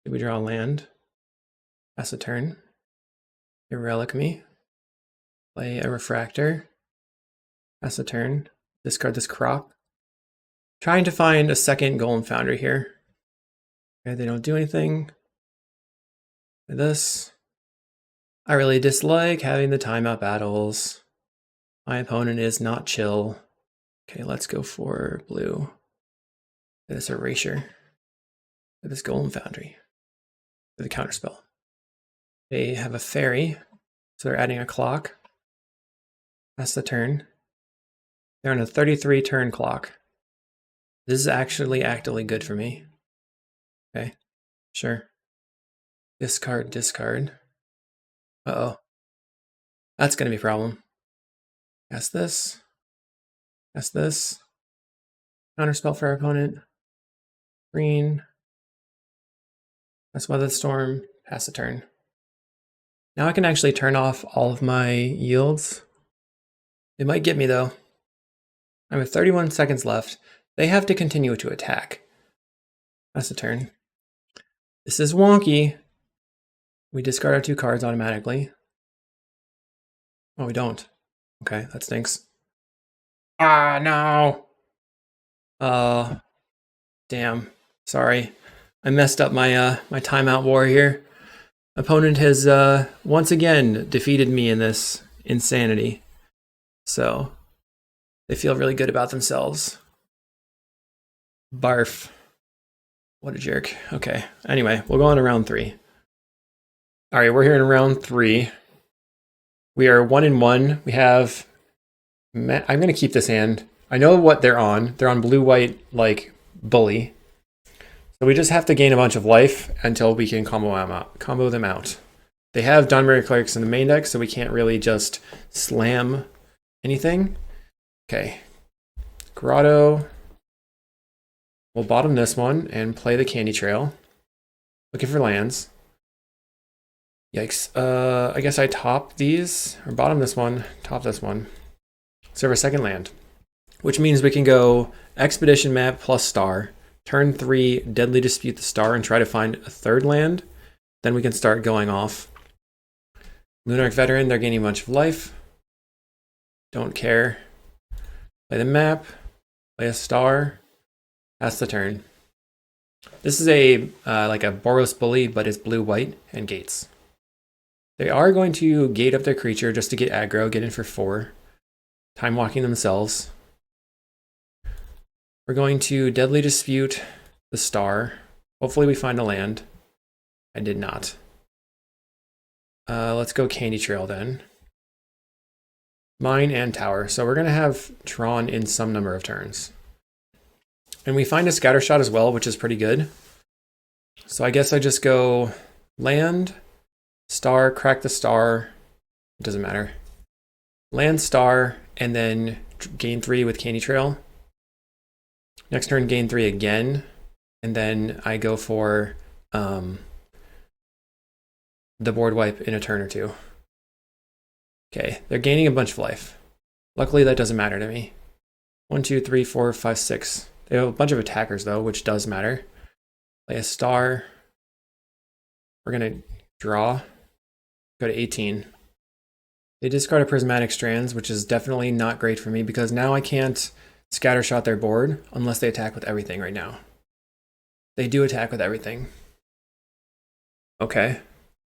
Did we draw land? Pass the turn. You relic me. Play a Refractor. Pass the turn. Discard this crop. Trying to find a second Golem Foundry here. Okay, they don't do anything. This. I really dislike having the timeout battles. My opponent is not chill. Okay, let's go for blue. This Erasure. This Golem Foundry. With a Counterspell. They have a fairy, so they're adding a clock. That's the turn. They're on a 33 turn clock. This is actually actively good for me. Okay, sure. Discard, discard. Uh-oh. That's going to be a problem. Cast this. Cast this. Counterspell for our opponent. Green. That's Weather Storm. Pass the turn. Now I can actually turn off all of my yields. It might get me though. I have 31 seconds left. They have to continue to attack. That's the turn. This is wonky. We discard our 2 cards automatically. Oh, we don't. Okay, that stinks. Ah, no. Damn. Sorry. I messed up my my timeout war here. Opponent has once again defeated me in this insanity. So they feel really good about themselves. Barf. What a jerk. Okay. Anyway, we'll go on to round 3. All right, we're here in round 3. We are 1-1. We have. I'm going to keep this hand. I know what they're on. They're on blue-white, like, bully. So we just have to gain a bunch of life until we can combo them out. They have Dunbury Clerics in the main deck, so we can't really just slam anything. Okay. Grotto. We'll bottom this one and play the Candy Trail. Looking for lands. Yikes. I guess I top these, or bottom this one, top this one. So we have a second land, which means we can go Expedition Map plus Star Turn 3, Deadly Dispute the star and try to find a third land. Then we can start going off. Lunarch Veteran, they're gaining a bunch of life. Don't care. Play the map. Play a star. Pass the turn. This is a like a Boros Bully, but it's blue-white and gates. They are going to gate up their creature just to get aggro, get in for 4. Time walking themselves. We're going to Deadly Dispute the star. Hopefully we find a land. I did not. Let's go Candy Trail then. Mine and Tower. So we're going to have Tron in some number of turns. And we find a Scatter Shot as well, which is pretty good. So I guess I just go land, star, crack the star. It doesn't matter. Land, star, and then gain 3 with Candy Trail. Next turn, gain 3 again. And then I go for the board wipe in a turn or 2. Okay, they're gaining a bunch of life. Luckily, that doesn't matter to me. 1, 2, 3, 4, 5, 6. They have a bunch of attackers, though, which does matter. Play a star. We're going to draw. Go to 18. They discard a Prismatic Strands, which is definitely not great for me because now I can't scattershot their board unless they attack with everything right now. They do attack with everything. Okay.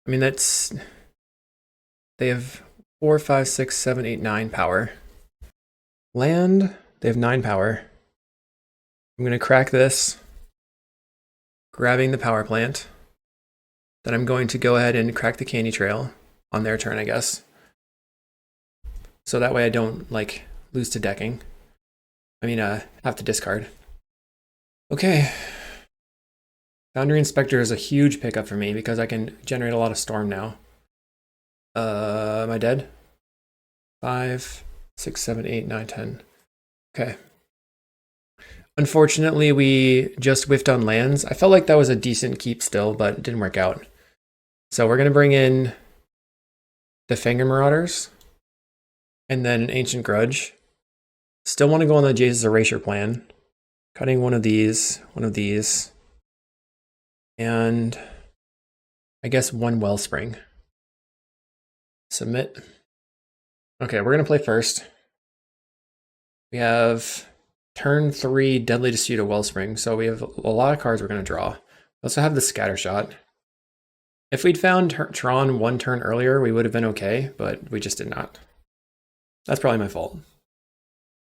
I mean, that's... They have 4, 5, 6, 7, 8, 9 power. Land, they have 9 power. I'm going to crack this, grabbing the power plant. Then I'm going to go ahead and crack the Candy Trail on their turn, I guess. So that way I don't, like, lose to decking. I mean, have to discard. Okay. Foundry Inspector is a huge pickup for me because I can generate a lot of storm now. Am I dead? 5, 6, 7, 8, 9, 10. Okay. Unfortunately, we just whiffed on lands. I felt like that was a decent keep still, but it didn't work out. So we're going to bring in the Fangren Marauders and then an Ancient Grudge. Still want to go on the Jace's Erasure plan. Cutting one of these, and I guess one Wellspring. Submit. Okay, we're going to play first. We have turn 3 Deadly Dispute a Wellspring, so we have a lot of cards we're going to draw. We also have the Scatter Shot. If we'd found Tron 1 turn earlier, we would have been okay, but we just did not. That's probably my fault.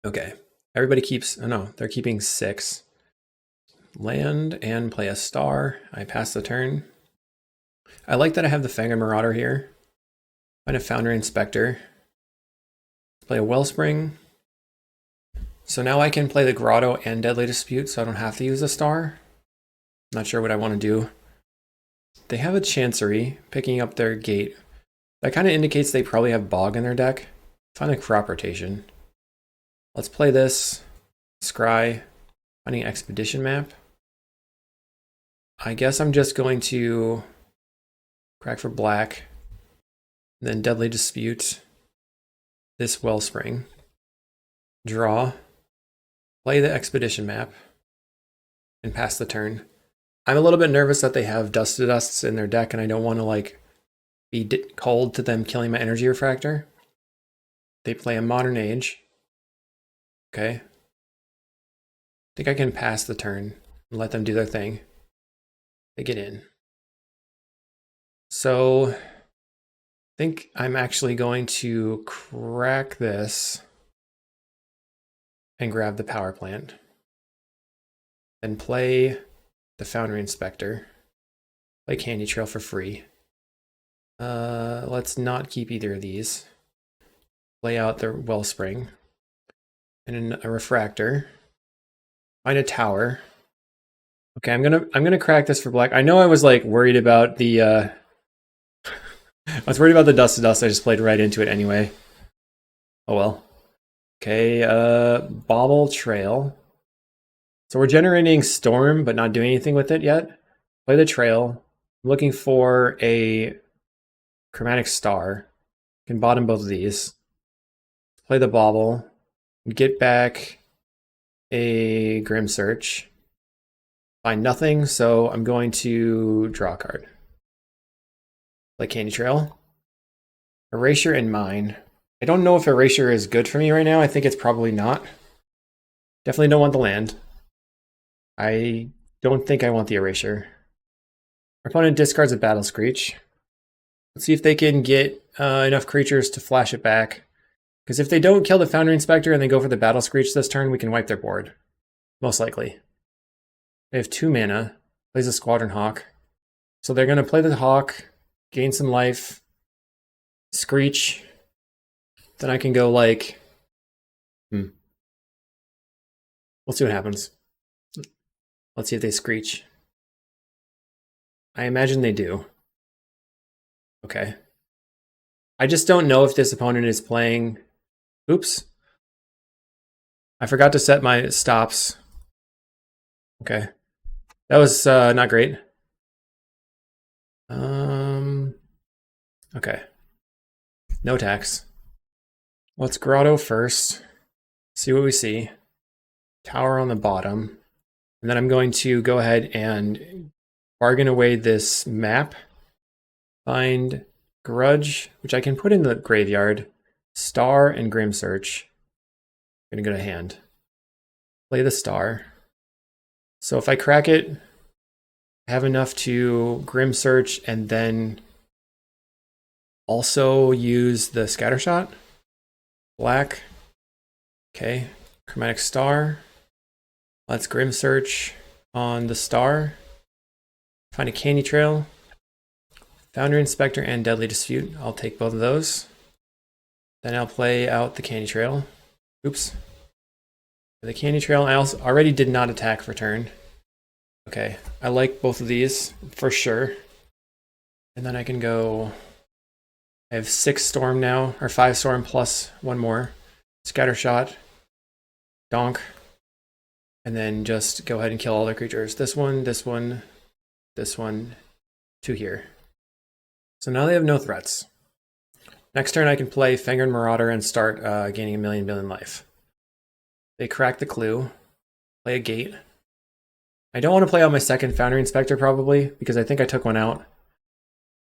Okay, everybody keeps, oh no, they're keeping 6. Land and play a star. I pass the turn. I like that I have the Fangren Marauder here. Find a Foundry Inspector. Play a Wellspring. So now I can play the Grotto and Deadly Dispute, so I don't have to use a star. Not sure what I want to do. They have a Chancery picking up their gate. That kind of indicates they probably have Bog in their deck. Find a Crop Rotation. Let's play this. Scry. Finding Expedition Map. I guess I'm just going to crack for black. And then Deadly Dispute. This Wellspring. Draw. Play the Expedition Map. And pass the turn. I'm a little bit nervous that they have Dust to Dusts in their deck and I don't want to like be cold to them killing my Energy Refractor. They play a Modern Age. Okay. I think I can pass the turn and let them do their thing. They get in. So I think I'm actually going to crack this and grab the power plant. Then play the Foundry Inspector. Play Candy Trail for free. Let's not keep either of these. Lay out the Wellspring. And a Refractor. Find a Tower. Okay, I'm gonna crack this for black. I know I was like worried about the I was worried about the Dust to Dust. I just played right into it anyway. Oh well. Okay, Bauble Trail. So we're generating Storm, but not doing anything with it yet. Play the Trail. I'm looking for a Chromatic Star. Can bottom both of these. Play the Bauble. Get back a Grim Search. Find nothing, so I'm going to draw a card. Play Candy Trail. Erasure and Mine. I don't know if Erasure is good for me right now. I think it's probably not. Definitely don't want the land. I don't think I want the Erasure. Our opponent discards a Battle Screech. Let's see if they can get enough creatures to flash it back. Because if they don't kill the Foundry Inspector and they go for the Battle Screech this turn, we can wipe their board. Most likely. They have 2 mana. Plays a Squadron Hawk. So they're going to play the Hawk, gain some life, Screech. Then I can go like... We'll see what happens. Let's see if they Screech. I imagine they do. Okay. I just don't know if this opponent is playing... Oops. I forgot to set my stops. Okay. That was not great. Okay. No attacks. Let's Grotto first. See what we see. Tower on the bottom. And then I'm going to go ahead and bargain away this map. Find Grudge, which I can put in the graveyard. Star and Grim Search. I'm going to go to hand. Play the Star. So if I crack it, I have enough to Grim Search and then also use the Scattershot. Black. Okay. Chromatic Star. Let's Grim Search on the Star. Find a Candy Trail. Foundry Inspector and Deadly Dispute. I'll take both of those. Then I'll play out the Candy Trail. Oops. For the Candy Trail, I also already did not attack for turn. Okay, I like both of these for sure. And then I can go... I have 6 Storm now, or 5 Storm plus 1 more. Scattershot. Donk. And then just go ahead and kill all their creatures. This one, this one, this one, 2 here. So now they have no threats. Next turn I can play Fenrir Marauder and start gaining a million life. They crack the clue. Play a gate. I don't want to play out my second Foundry Inspector probably, because I think I took one out.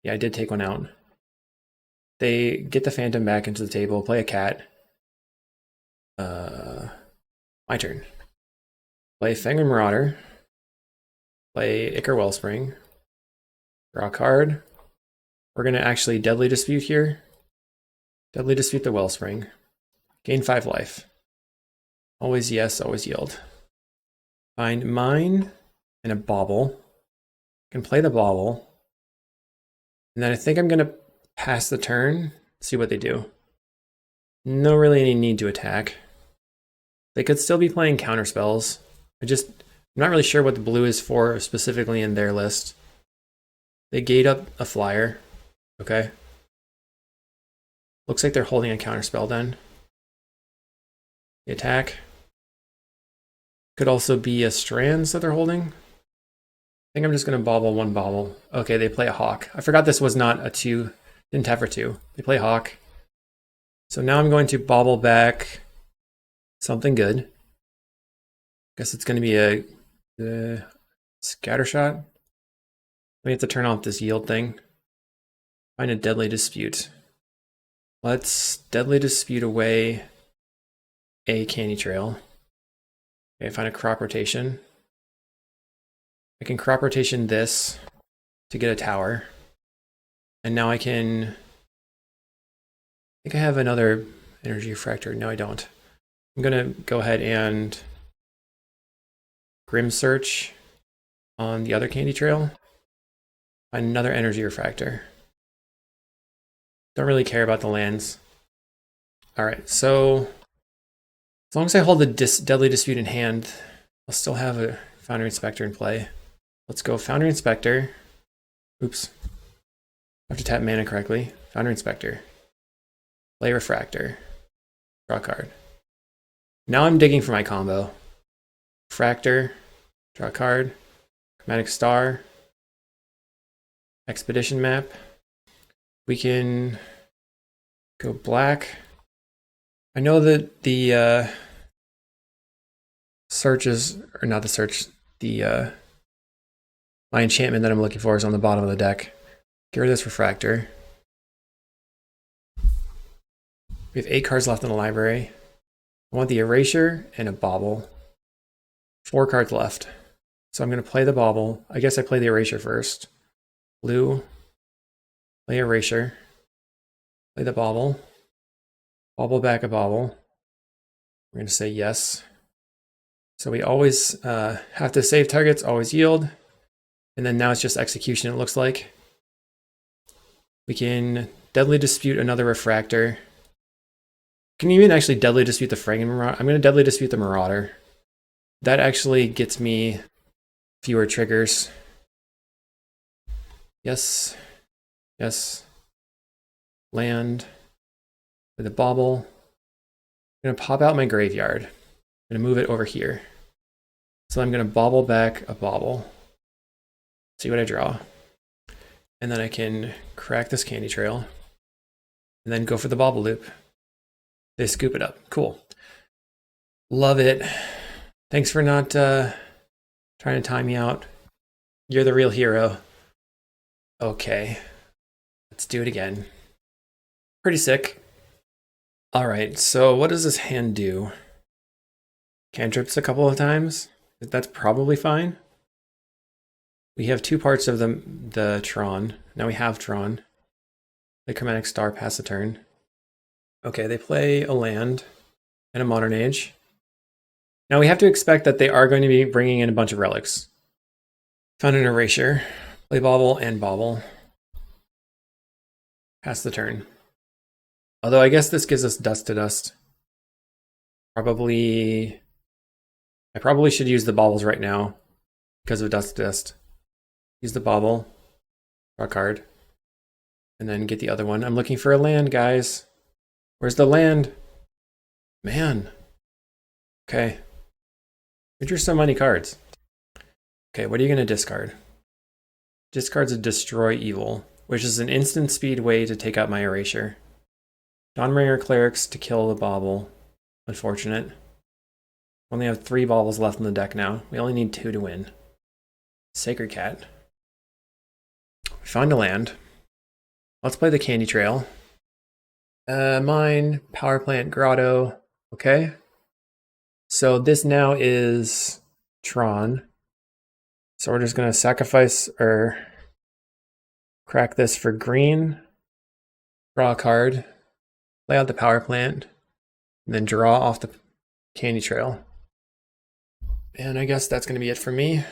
Yeah, I did take one out. They get the Phantom back into the table, play a cat. My turn. Play Fenrir Marauder. Play Ichor Wellspring. Draw a card. We're going to actually Deadly Dispute here. Deadly Dispute the Wellspring. Gain 5 life. Always yes, always yield. Find Mine and a Bauble. Can play the Bauble. And then I think I'm going to pass the turn, see what they do. No really any need to attack. They could still be playing counter spells. I'm not really sure what the blue is for specifically in their list. They gate up a flyer. Okay. Looks like they're holding a counter spell then. The attack. Could also be a Strands that they're holding. I think I'm just going to bobble 1 bobble. Okay, they play a Hawk. I forgot this was not a 2. Didn't tap for 2. They play Hawk. So now I'm going to bobble back something good. Guess it's going to be a Scattershot. We have to turn off this yield thing. Find a Deadly Dispute. Let's Deadly Dispute away a Candy Trail. Okay, find a Crop Rotation. I can Crop Rotation this to get a tower. And now I can... I think I have another Energy Refractor. No, I don't. I'm going to go ahead and Grim Search on the other Candy Trail. Find another Energy Refractor. Don't really care about the lands. Alright, so as long as I hold the Deadly Dispute in hand, I'll still have a Foundry Inspector in play. Let's go Foundry Inspector. Oops. I have to tap mana correctly. Foundry Inspector. Play Refractor. Draw a card. Now I'm digging for my combo. Refractor. Draw a card. Chromatic Star. Expedition Map. We can go black. I know that the search is, or not the search, the My enchantment that I'm looking for is on the bottom of the deck. Get rid of this refractor. We have 8 cards left in the library. I want the erasure and a bauble. 4 cards left. So I'm going to play the bauble. I guess I play the erasure first. Blue. Play erasure. Play the bauble. Bauble back a bauble. We're going to say yes. So we always have to save targets, always yield. And then now it's just execution, it looks like. We can Deadly Dispute another refractor. Can you even actually Deadly Dispute the Franken Marauder? I'm going to Deadly Dispute the Marauder. That actually gets me fewer triggers. Yes. Yes. Land. With a bauble. I'm going to pop out my graveyard. I'm going to move it over here. So I'm going to bauble back a bauble. See what I draw. And then I can crack this candy trail. And then go for the bauble loop. They scoop it up. Cool. Love it. Thanks for not trying to time me out. You're the real hero. Okay. Let's do it again. Pretty sick. Alright, so what does this hand do? Cantrips a couple of times. That's probably fine. We have 2 parts of the Tron. Now we have Tron. The Chromatic Star pass a turn. Okay, they play a land and a Modern Age. Now we have to expect that they are going to be bringing in a bunch of relics. Found an erasure. Play bauble and bauble. Pass the turn. Although I guess this gives us dust to dust. I probably should use the baubles right now because of dust to dust. Use the bauble, draw a card, and then get the other one. I'm looking for a land, guys. Where's the land? Man. Okay. We drew so many cards. Okay, what are you going to discard? Discard's a Destroy Evil, which is an instant speed way to take out my erasure. Dawnbringer Clerics to kill the bauble. Unfortunate. Only have 3 baubles left in the deck now. We only need 2 to win. Sacred Cat. We found a land. Let's play the Candy Trail. Mine, Power Plant, Grotto. Okay. So this now is Tron. So we're just going to sacrifice or crack this for green. Draw a card. Play out the Power Plant. And then draw off the Candy Trail. And I guess that's going to be it for me.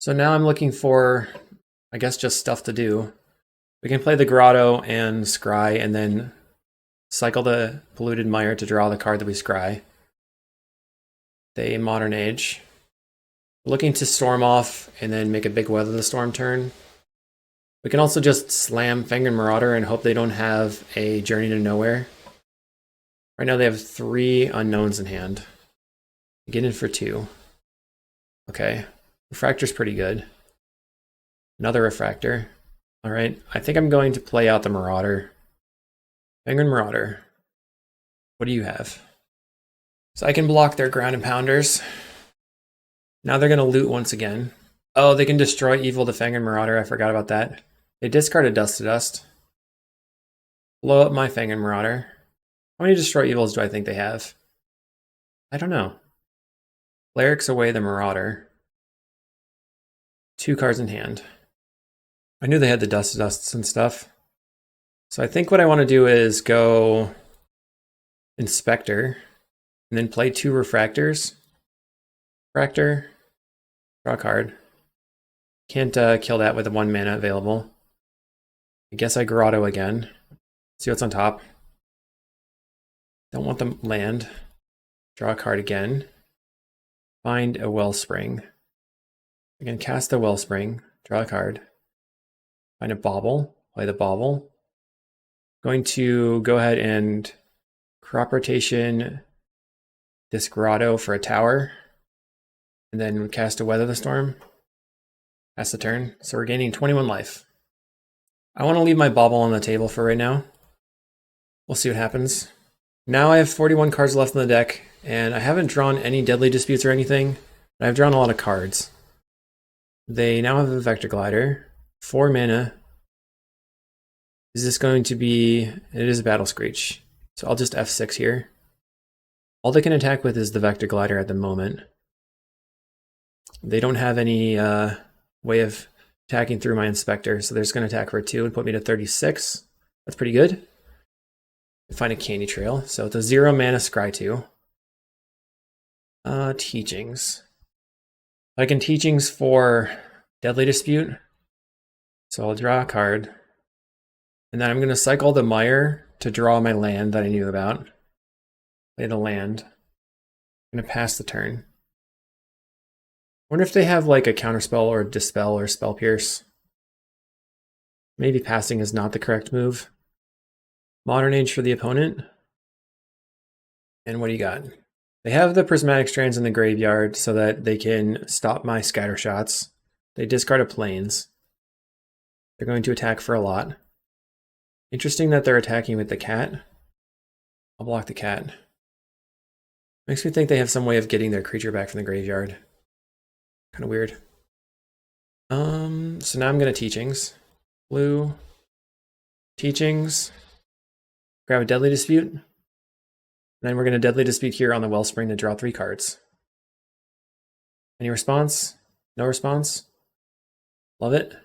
So now I'm looking for, I guess, just stuff to do. We can play the Grotto and Scry and then cycle the Polluted Mire to draw the card that we scry. They Modern Age. Looking to storm off and then make a big Weather the Storm turn. We can also just slam Fangren Marauder and hope they don't have a Journey to Nowhere. Right now they have 3 unknowns in hand. Get in for 2. Okay. Refractor's pretty good. Another Refractor. Alright, I think I'm going to play out the Marauder. Fangren Marauder. What do you have? So I can block their Ground and Pounders. Now they're going to loot once again. Oh, they can destroy Evil the Fangren Marauder. I forgot about that. They discarded Dust to Dust. Blow up my Fangren Marauder. How many Destroy Evils do I think they have? I don't know. Clerics away the Marauder. 2 cards in hand. I knew they had the Dust to Dusts and stuff. So I think what I want to do is go Inspector and then play 2 Refractors. Refractor. Draw a card. Can't kill that with the 1 mana available. I guess I Grotto again. See what's on top. Don't want the land. Draw a card again. Find a Wellspring. I can cast the Wellspring. Draw a card. Find a Bauble. Play the Bauble. Going to go ahead and Crop Rotation this Grotto for a tower. And then cast a Weather the Storm. Pass the turn. So we're gaining 21 life. I want to leave my Bauble on the table for right now. We'll see what happens. Now I have 41 cards left in the deck, and I haven't drawn any Deadly Disputes or anything, but I've drawn a lot of cards. They now have a Vector Glider, 4 mana. Is this going to be... It is a Battle Screech. So I'll just F6 here. All they can attack with is the Vector Glider at the moment. They don't have any way of attacking through my Inspector, so they're just going to attack for 2 and put me to 36. That's pretty good. Find a Candy Trail. So it's a 0 mana Scry 2. Teachings. I can Teachings for Deadly Dispute. So I'll draw a card. And then I'm going to cycle the Mire to draw my land that I knew about. Play the land. I'm going to pass the turn. I wonder if they have like a Counterspell or Dispel or Spell Pierce. Maybe passing is not the correct move. Modern Age for the opponent. And what do you got? They have the Prismatic Strands in the graveyard so that they can stop my scatter shots. They discard a Plains. They're going to attack for a lot. Interesting that they're attacking with the cat. I'll block the cat. Makes me think they have some way of getting their creature back from the graveyard. Kind of weird. So now I'm going to Teachings. Blue. Teachings. Grab a Deadly Dispute. And then we're going to Deadly Dispute here on the Wellspring to draw 3 cards. Any response? No response? Love it.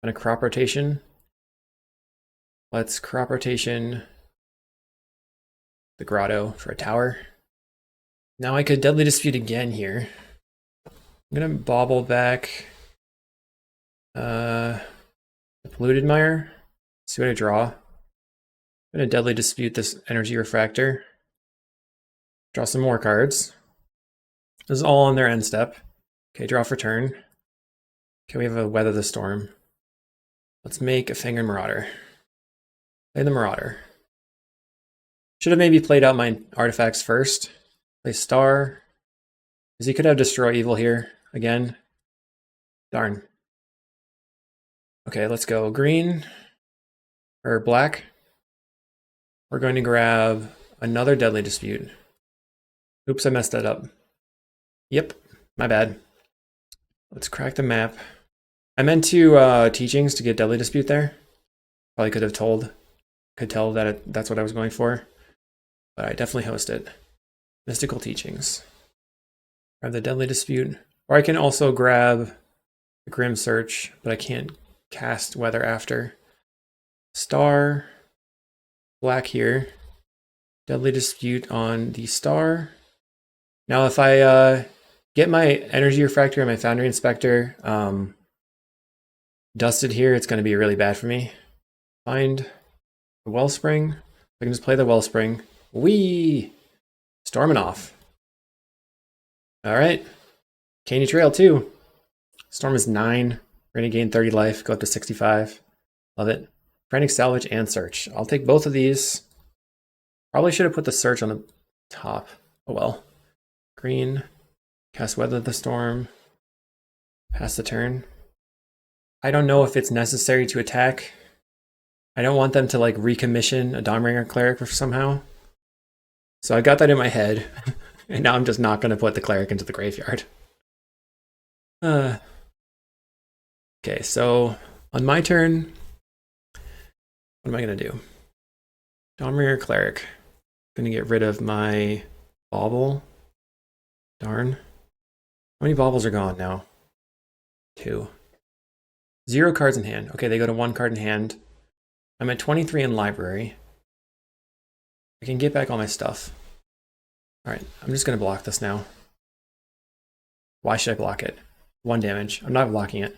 And a Crop Rotation. Let's Crop Rotation the Grotto for a tower. Now I could Deadly Dispute again here. I'm going to bobble back the Polluted Mire. See what I draw. I'm going to Deadly Dispute this Energy Refractor. Draw some more cards. This is all on their end step. Okay, draw for turn. Okay, we have a Weather the Storm. Let's make a Fangren Marauder. Play the Marauder. Should have maybe played out my artifacts first. Play Star. Because he could have Destroy Evil here again. Darn. Okay, let's go green or black. We're going to grab another Deadly Dispute. Oops, I messed that up. Yep, my bad. Let's crack the map. I meant to Teachings to get Deadly Dispute there. Probably could tell that that's what I was going for. But I definitely host it. Mystical Teachings. Grab the Deadly Dispute. Or I can also grab the Grim Search, but I can't cast Weather after. Star. Black here. Deadly Dispute on the Star. Now if I get my Energy Refractor and my Foundry Inspector dusted here, it's going to be really bad for me. Find the Wellspring. I can just play the Wellspring. Whee! Storming off. Alright. Candy Trail 2. Storm is 9. We're going to gain 30 life, go up to 65. Love it. Frantic Salvage and Search. I'll take both of these. Probably should have put the Search on the top. Oh well. Green. Cast Weather the Storm. Pass the turn. I don't know if it's necessary to attack. I don't want them to like recommission a Dawnbringer Cleric somehow. So I got that in my head. And now I'm just not going to put the Cleric into the graveyard. Okay, so on my turn, what am I going to do? Dawnbringer Cleric. I'm going to get rid of my Bauble. Darn. How many Baubles are gone now? 2. 0 cards in hand. Okay, they go to 1 card in hand. I'm at 23 in library. I can get back all my stuff. Alright, I'm just going to block this now. Why should I block it? 1 damage. I'm not blocking it.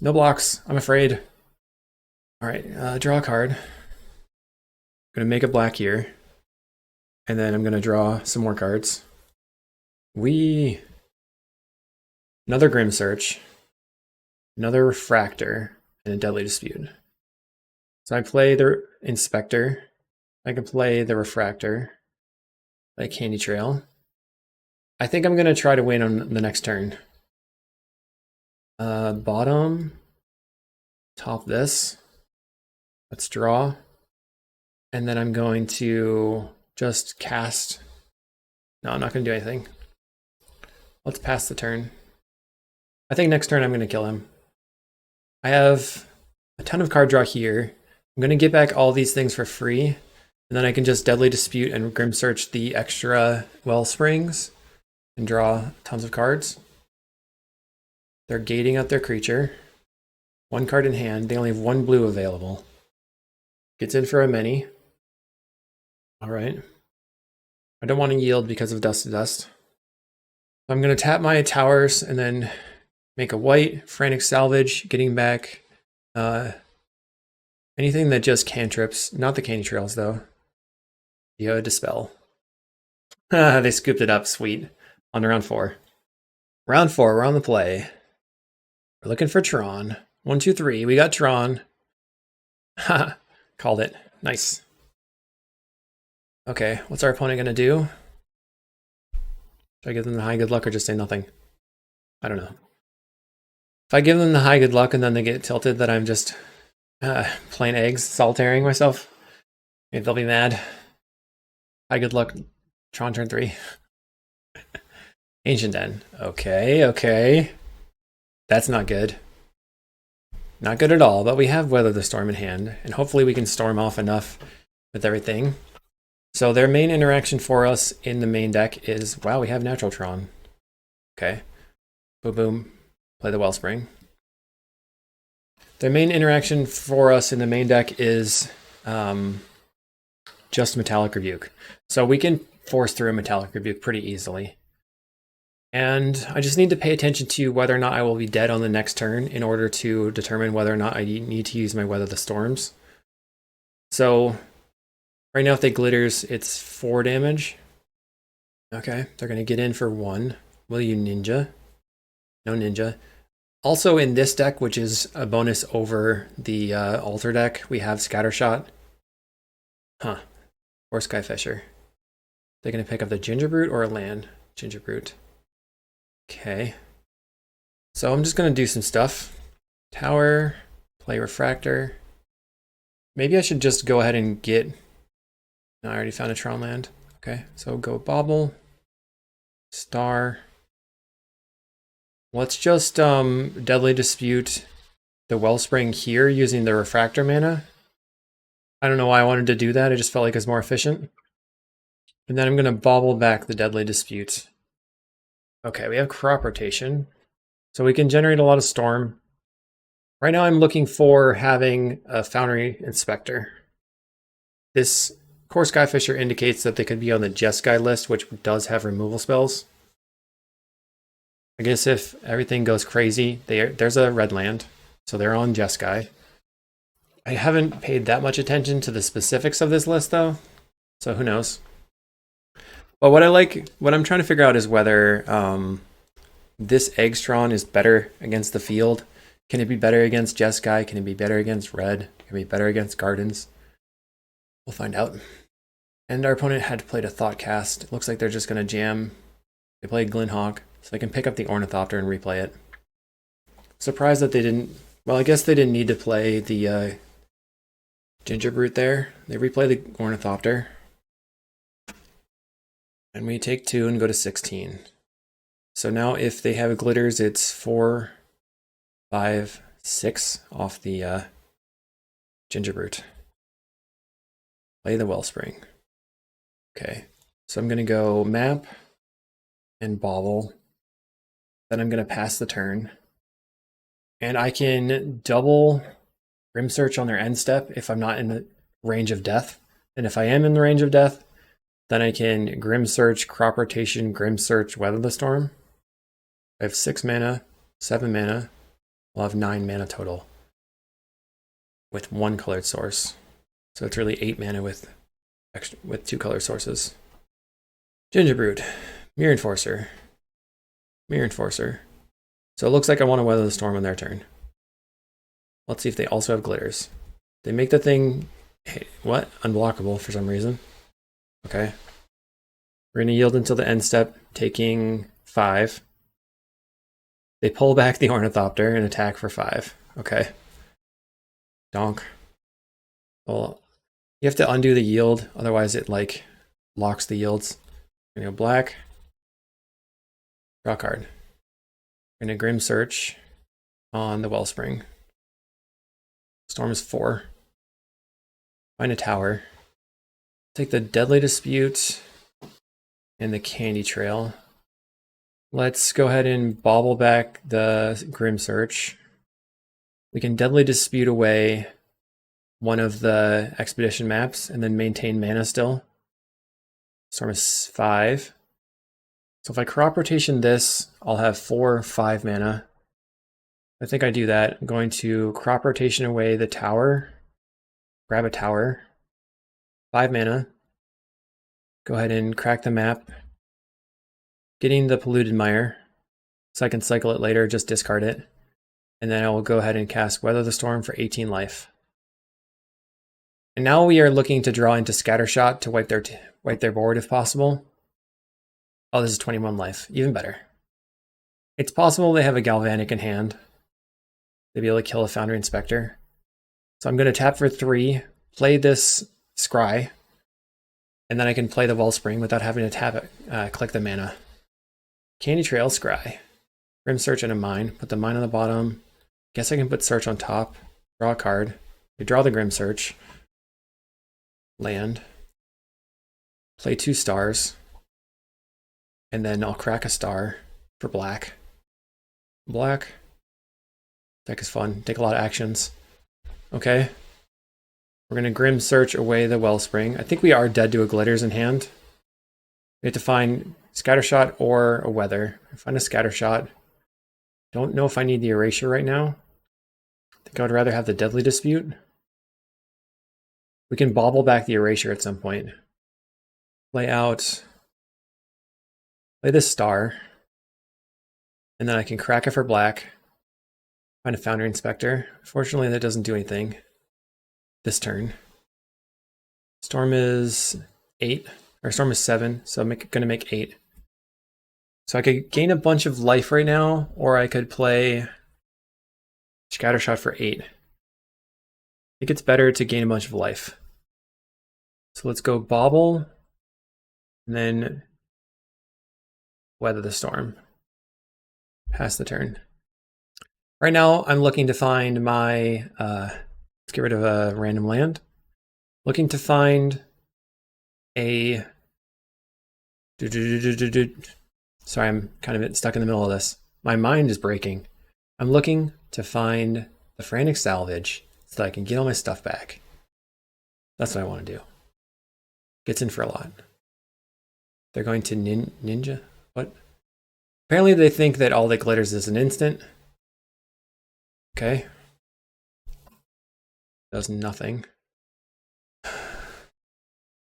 No blocks. I'm afraid. Alright, draw a card. I'm going to make a black here. And then I'm going to draw some more cards. Another Grim Search. Another Refractor. And a Deadly Dispute. So I play the Inspector. I can play the Refractor. Play Candy Trail. I think I'm going to try to win on the next turn. Bottom. Top this. Let's draw. And then I'm going to just cast. No, I'm not going to do anything. Let's pass the turn. I think next turn I'm going to kill him. I have a ton of card draw here. I'm going to get back all these things for free, and then I can just Deadly Dispute and Grim Search the extra Wellsprings and draw tons of cards. They're gating out their creature. One card in hand. They only have one blue available. Gets in for a mini. All right. I don't want to yield because of Dust to Dust. I'm going to tap my towers and then make a white, Frantic Salvage, getting back anything that just cantrips. Not the Candy Trails, though. Dispel. They scooped it up. Sweet. On to round 4. Round 4, we're on the play. We're looking for Tron. 1, 2, 3. We got Tron. Ha! Called it. Nice. Okay, what's our opponent going to do? Should I give them the high good luck or just say nothing? I don't know. If I give them the high good luck and then they get tilted that I'm just playing eggs, solitaring myself, maybe they'll be mad. High good luck, Tron turn 3. Ancient Den. Okay, okay. That's not good. Not good at all, but we have Weather the Storm in hand, and hopefully we can storm off enough with everything. So their main interaction for us in the main deck is, wow, we have Natural Tron. Okay. Boom, boom. Play the Wellspring. Their main interaction for us in the main deck is just Metallic Rebuke. So we can force through a Metallic Rebuke pretty easily. And I just need to pay attention to whether or not I will be dead on the next turn in order to determine whether or not I need to use my Weather the Storms. So right now if they glitters, it's 4 damage. Okay, they're going to get in for 1. Will you Ninja? No Ninja. Also in this deck, which is a bonus over the Altar deck, we have Scattershot. Huh. Or Skyfisher. They're going to pick up the Gingerbrute or a land? Gingerbrute. Okay. So I'm just going to do some stuff. Tower, play Refractor. Maybe I should just go ahead and get... No, I already found a Tron land. Okay, so go Bobble. Star. Let's just Deadly Dispute the Wellspring here using the Refractor mana. I don't know why I wanted to do that. I just felt like it's more efficient. And then I'm going to Bobble back the Deadly Dispute. Okay, we have Crop Rotation. So we can generate a lot of Storm. Right now I'm looking for having a Foundry Inspector. This Core Skyfisher indicates that they could be on the Jeskai list, which does have removal spells. I guess if everything goes crazy, there's a red land, so they're on Jeskai. I haven't paid that much attention to the specifics of this list, though, so who knows. But what I'm trying to figure out is whether this Eggstron is better against the field. Can it be better against Jeskai? Can it be better against red? Can it be better against Gardens? We'll find out. And our opponent had played a Thoughtcast. It looks like they're just going to jam. They played Glinhawk, so they can pick up the Ornithopter and replay it. Surprised that they didn't... Well, I guess they didn't need to play the Gingerbrute there. They replay the Ornithopter. And we take 2 and go to 16. So now if they have glitters, it's 4, 5, 6 off the Gingerbrute. Play the Wellspring. Okay, so I'm going to go Map and Bobble. Then I'm going to pass the turn. And I can double Grim Search on their end step if I'm not in the range of death. And if I am in the range of death, then I can Grim Search, Crop Rotation, Grim Search, Weather the Storm. I have 6 mana, 7 mana. We'll have 9 mana total with 1 colored source. So it's really 8 mana with 2 color sources. Gingerbrute, Mirror Enforcer, Mirror Enforcer. So it looks like I want to Weather the Storm on their turn. Let's see if they also have glitters. They make the thing, hey, what? Unblockable for some reason. Okay. We're going to yield until the end step, taking 5. They pull back the Ornithopter and attack for 5. Okay. Donk. Well, you have to undo the yield, otherwise it like locks the yields. We're going to go black. Draw a card. We're gonna Grim Search on the Wellspring. Storm is 4. Find a tower. Take the Deadly Dispute and the Candy Trail. Let's go ahead and bobble back the Grim Search. We can Deadly Dispute away one of the expedition maps and then maintain mana still. Storm is 5. So if I crop rotation this, I'll have 4, 5 mana. I think I do that. I'm going to crop rotation away the tower, grab a tower, 5 mana, go ahead and crack the map, getting the Polluted Mire, so I can cycle it later, just discard it, and then I will go ahead and cast Weather the Storm for 18 life. And now we are looking to draw into Scattershot to wipe their board if possible. Oh, this is 21 life, even better. It's possible they have a Galvanic in hand. They'd be able to kill a Foundry Inspector. So I'm going to tap for 3, play this Scry, and then I can play the Wellspring without having to tap it, click the mana. Candy Trail, Scry. Grim Search and a Mine. Put the Mine on the bottom. Guess I can put Search on top. Draw a card. We draw the Grim Search. Land. Play 2 stars. And then I'll crack a star for black. Black. Deck is fun. Take a lot of actions. Okay. We're going to Grim Search away the Wellspring. I think we are dead to a Glitters in hand. We have to find Scattershot or a Weather. Find a Scattershot. Don't know if I need the Erasure right now. I think I would rather have the Deadly Dispute. We can bobble back the Erasure at some point. Play this star. And then I can crack it for black. Find a Foundry Inspector. Fortunately, that doesn't do anything this turn. Storm is 8, or Storm is 7, so I'm gonna make 8. So I could gain a bunch of life right now, or I could play Scattershot for 8. I think it's better to gain a bunch of life. So let's go Bobble, and then Weather the Storm. Pass the turn. Right now, I'm looking to find my, let's get rid of a random land. Looking to find a, sorry, I'm kind of stuck in the middle of this. My mind is breaking. I'm looking to find the Frantic Salvage so that I can get all my stuff back. That's what I want to do. Gets in for a lot. They're going to ninja? What? Apparently they think that all that glitters is an instant. Okay. Does nothing. I'm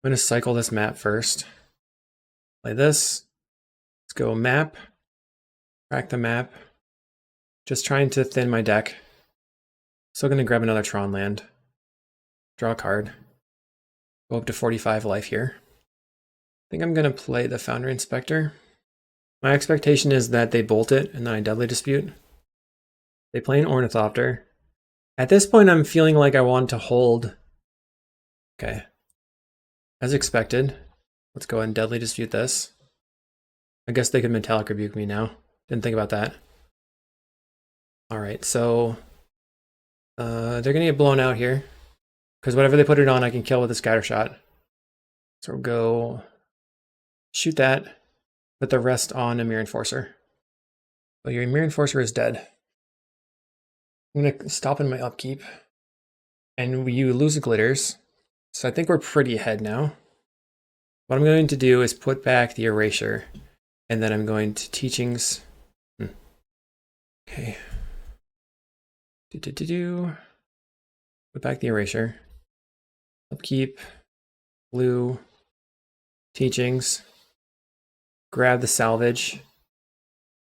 going to cycle this map first. Play this. Let's go map. Crack the map. Just trying to thin my deck. Still going to grab another Tron land. Draw a card. Go up to 45 life here. I think I'm going to play the Foundry Inspector. My expectation is that they bolt it and then I Deadly Dispute. They play an Ornithopter. At this point, I'm feeling like I want to hold. Okay. As expected. Let's go ahead and Deadly Dispute this. I guess they could Metallic Rebuke me now. Didn't think about that. Alright, so they're going to get blown out here. Because whatever they put it on, I can kill with a Scattershot. So we'll go shoot that. Put the rest on a Mirror Enforcer. But your Mirror Enforcer is dead. I'm going to stop in my upkeep. And you lose the glitters. So I think we're pretty ahead now. What I'm going to do is put back the Erasure. And then I'm going to Teachings. Okay. Put back the Erasure. Upkeep. Blue. Teachings. Grab the Salvage.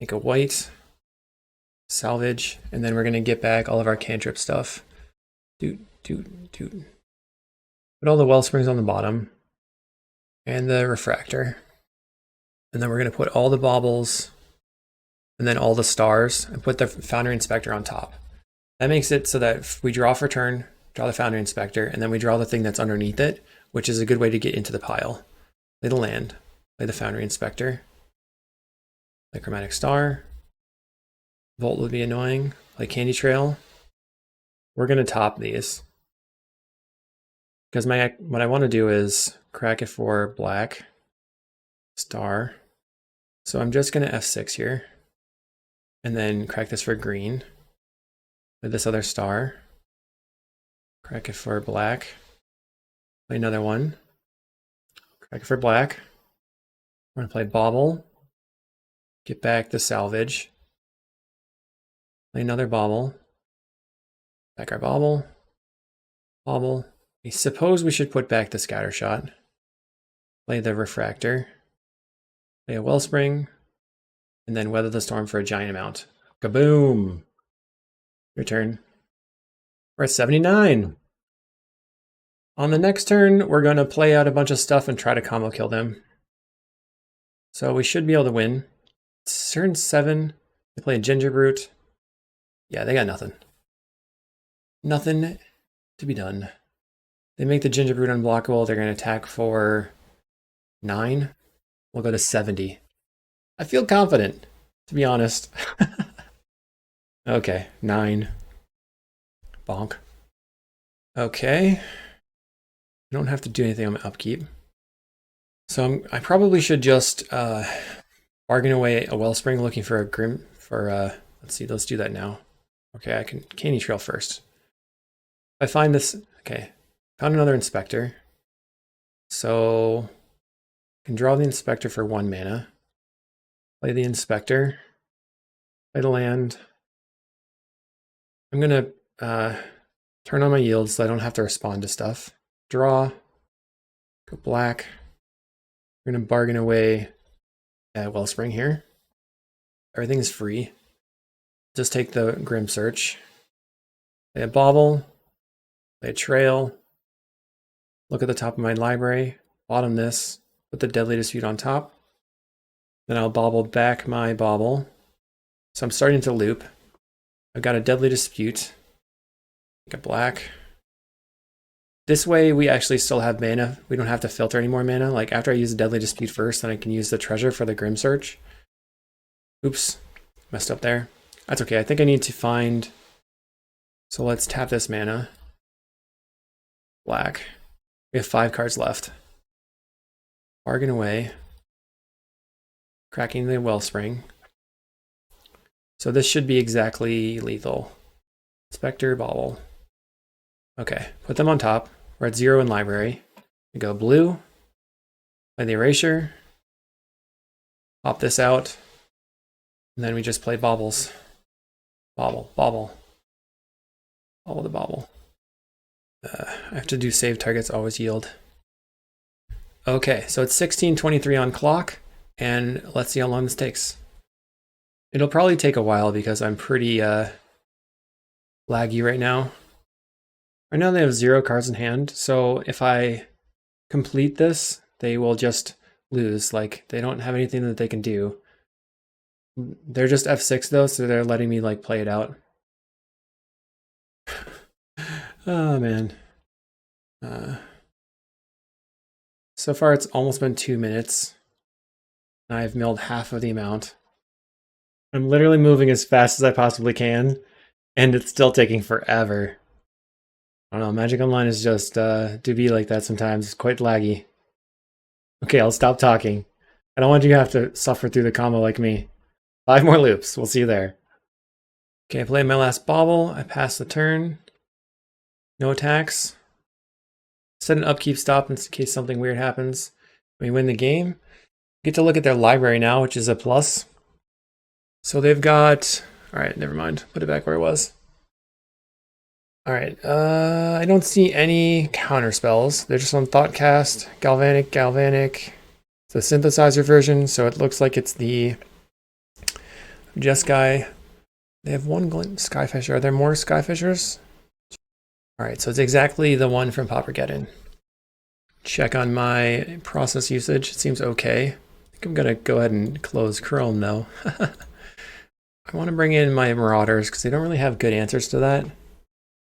Make a white. Salvage, and then we're going to get back all of our cantrip stuff. Put all the Wellsprings on the bottom. And the Refractor. And then we're going to put all the Baubles. And then all the stars. And put the Foundry Inspector on top. That makes it so that if we draw for turn, draw the Foundry Inspector, and then we draw the thing that's underneath it, which is a good way to get into the pile. Play the land. Play the Foundry Inspector. Play Chromatic Star. Volt would be annoying, like Candy Trail. We're gonna top these. Because what I want to do is crack it for black, star. So I'm just gonna F6 here. And then crack this for green with this other star. Crack it for black. Play another one. Crack it for black. We're gonna play bauble. Get back the salvage. Play another bauble. Back our bauble. Bauble. I suppose we should put back the scatter shot. Play the refractor. Play a wellspring. And then weather the storm for a giant amount. Kaboom! Your turn. We're at 79. On the next turn, we're going to play out a bunch of stuff and try to combo kill them. So we should be able to win. It's turn 7. They play a Ginger Brute. Yeah, they got nothing. Nothing to be done. They make the Ginger Brute unblockable. They're going to attack for 9. We'll go to 70. I feel confident, to be honest. Okay, 9. Bonk. Okay. I don't have to do anything on my upkeep. So I probably should just bargain away a Wellspring looking for a Grim for let's see, let's do that now. Okay, I can Candy Trail first. If I find this, okay, found another Inspector. So I can draw the Inspector for 1 mana. Play the Inspector. Play the land. I'm gonna turn on my yield so I don't have to respond to stuff. Draw. Go black. We're gonna bargain away at Wellspring here. Everything's free. Just take the Grim Search. Play a Bauble. Play a Trail. Look at the top of my library. Bottom this. Put the Deadly Dispute on top. Then I'll bauble back my bauble. So I'm starting to loop. I've got a Deadly Dispute. Make a black. This way we actually still have mana. We don't have to filter any more mana. Like after I use the Deadly Dispute first, then I can use the treasure for the Grim Search. Oops, messed up there. That's okay, I think I need to find... So let's tap this mana. Black. We have 5 cards left. Bargain away. Cracking the Wellspring. So this should be exactly lethal. Spectre, Bauble. Okay, put them on top. We're at 0 in library. We go blue. Play the Erasure. Pop this out. And then we just play baubles. Bauble, bauble. Bauble the bauble. I have to do save targets, always yield. Okay, so it's 16:23 on clock. And let's see how long this takes. It'll probably take a while because I'm pretty laggy right now. Right now they have 0 cards in hand, so if I complete this, they will just lose. Like, they don't have anything that they can do. They're just F6 though, so they're letting me like play it out. Oh man. So far it's almost been 2 minutes. I've milled half of the amount. I'm literally moving as fast as I possibly can, and it's still taking forever. I don't know, Magic Online is just do be like that sometimes. It's quite laggy. Okay, I'll stop talking. I don't want you to have to suffer through the combo like me. 5 more loops. We'll see you there. Okay, I played my last bauble. I passed the turn. No attacks. Set an upkeep stop in case something weird happens. We win the game. Get to look at their library now, which is a plus. So they've got... Alright, never mind. Put it back where it was. Alright, I don't see any counter spells. They're just on Thoughtcast, Galvanic, Galvanic. It's a synthesizer version, so it looks like it's the Jeskai. They have 1 Skyfisher. Are there more Skyfishers? Alright, so it's exactly the one from Poppergeddon. Check on my process usage. It seems okay. I think I'm gonna go ahead and close Chrome though. I want to bring in my Marauders because they don't really have good answers to that. I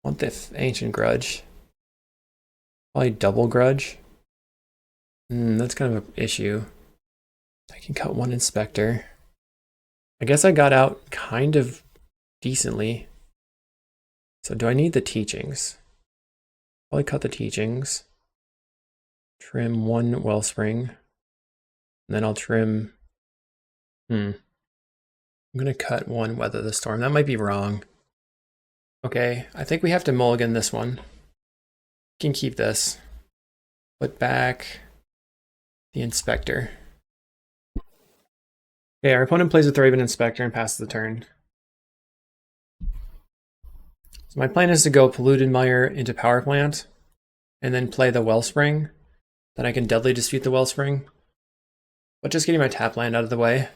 want the Ancient Grudge. Probably double Grudge. That's kind of an issue. I can cut 1 Inspector. I guess I got out kind of decently. So do I need the teachings? Probably cut the teachings. Trim one wellspring. And then I'll trim... I'm gonna cut one Weather the Storm. That might be wrong. Okay, I think we have to mulligan this one. We can keep this. Put back the Inspector. Okay, our opponent plays with the Raven Inspector and passes the turn. So my plan is to go Polluted Mire into Power Plant, and then play the Wellspring. Then I can Deadly Dispute the Wellspring. But just getting my tap land out of the way.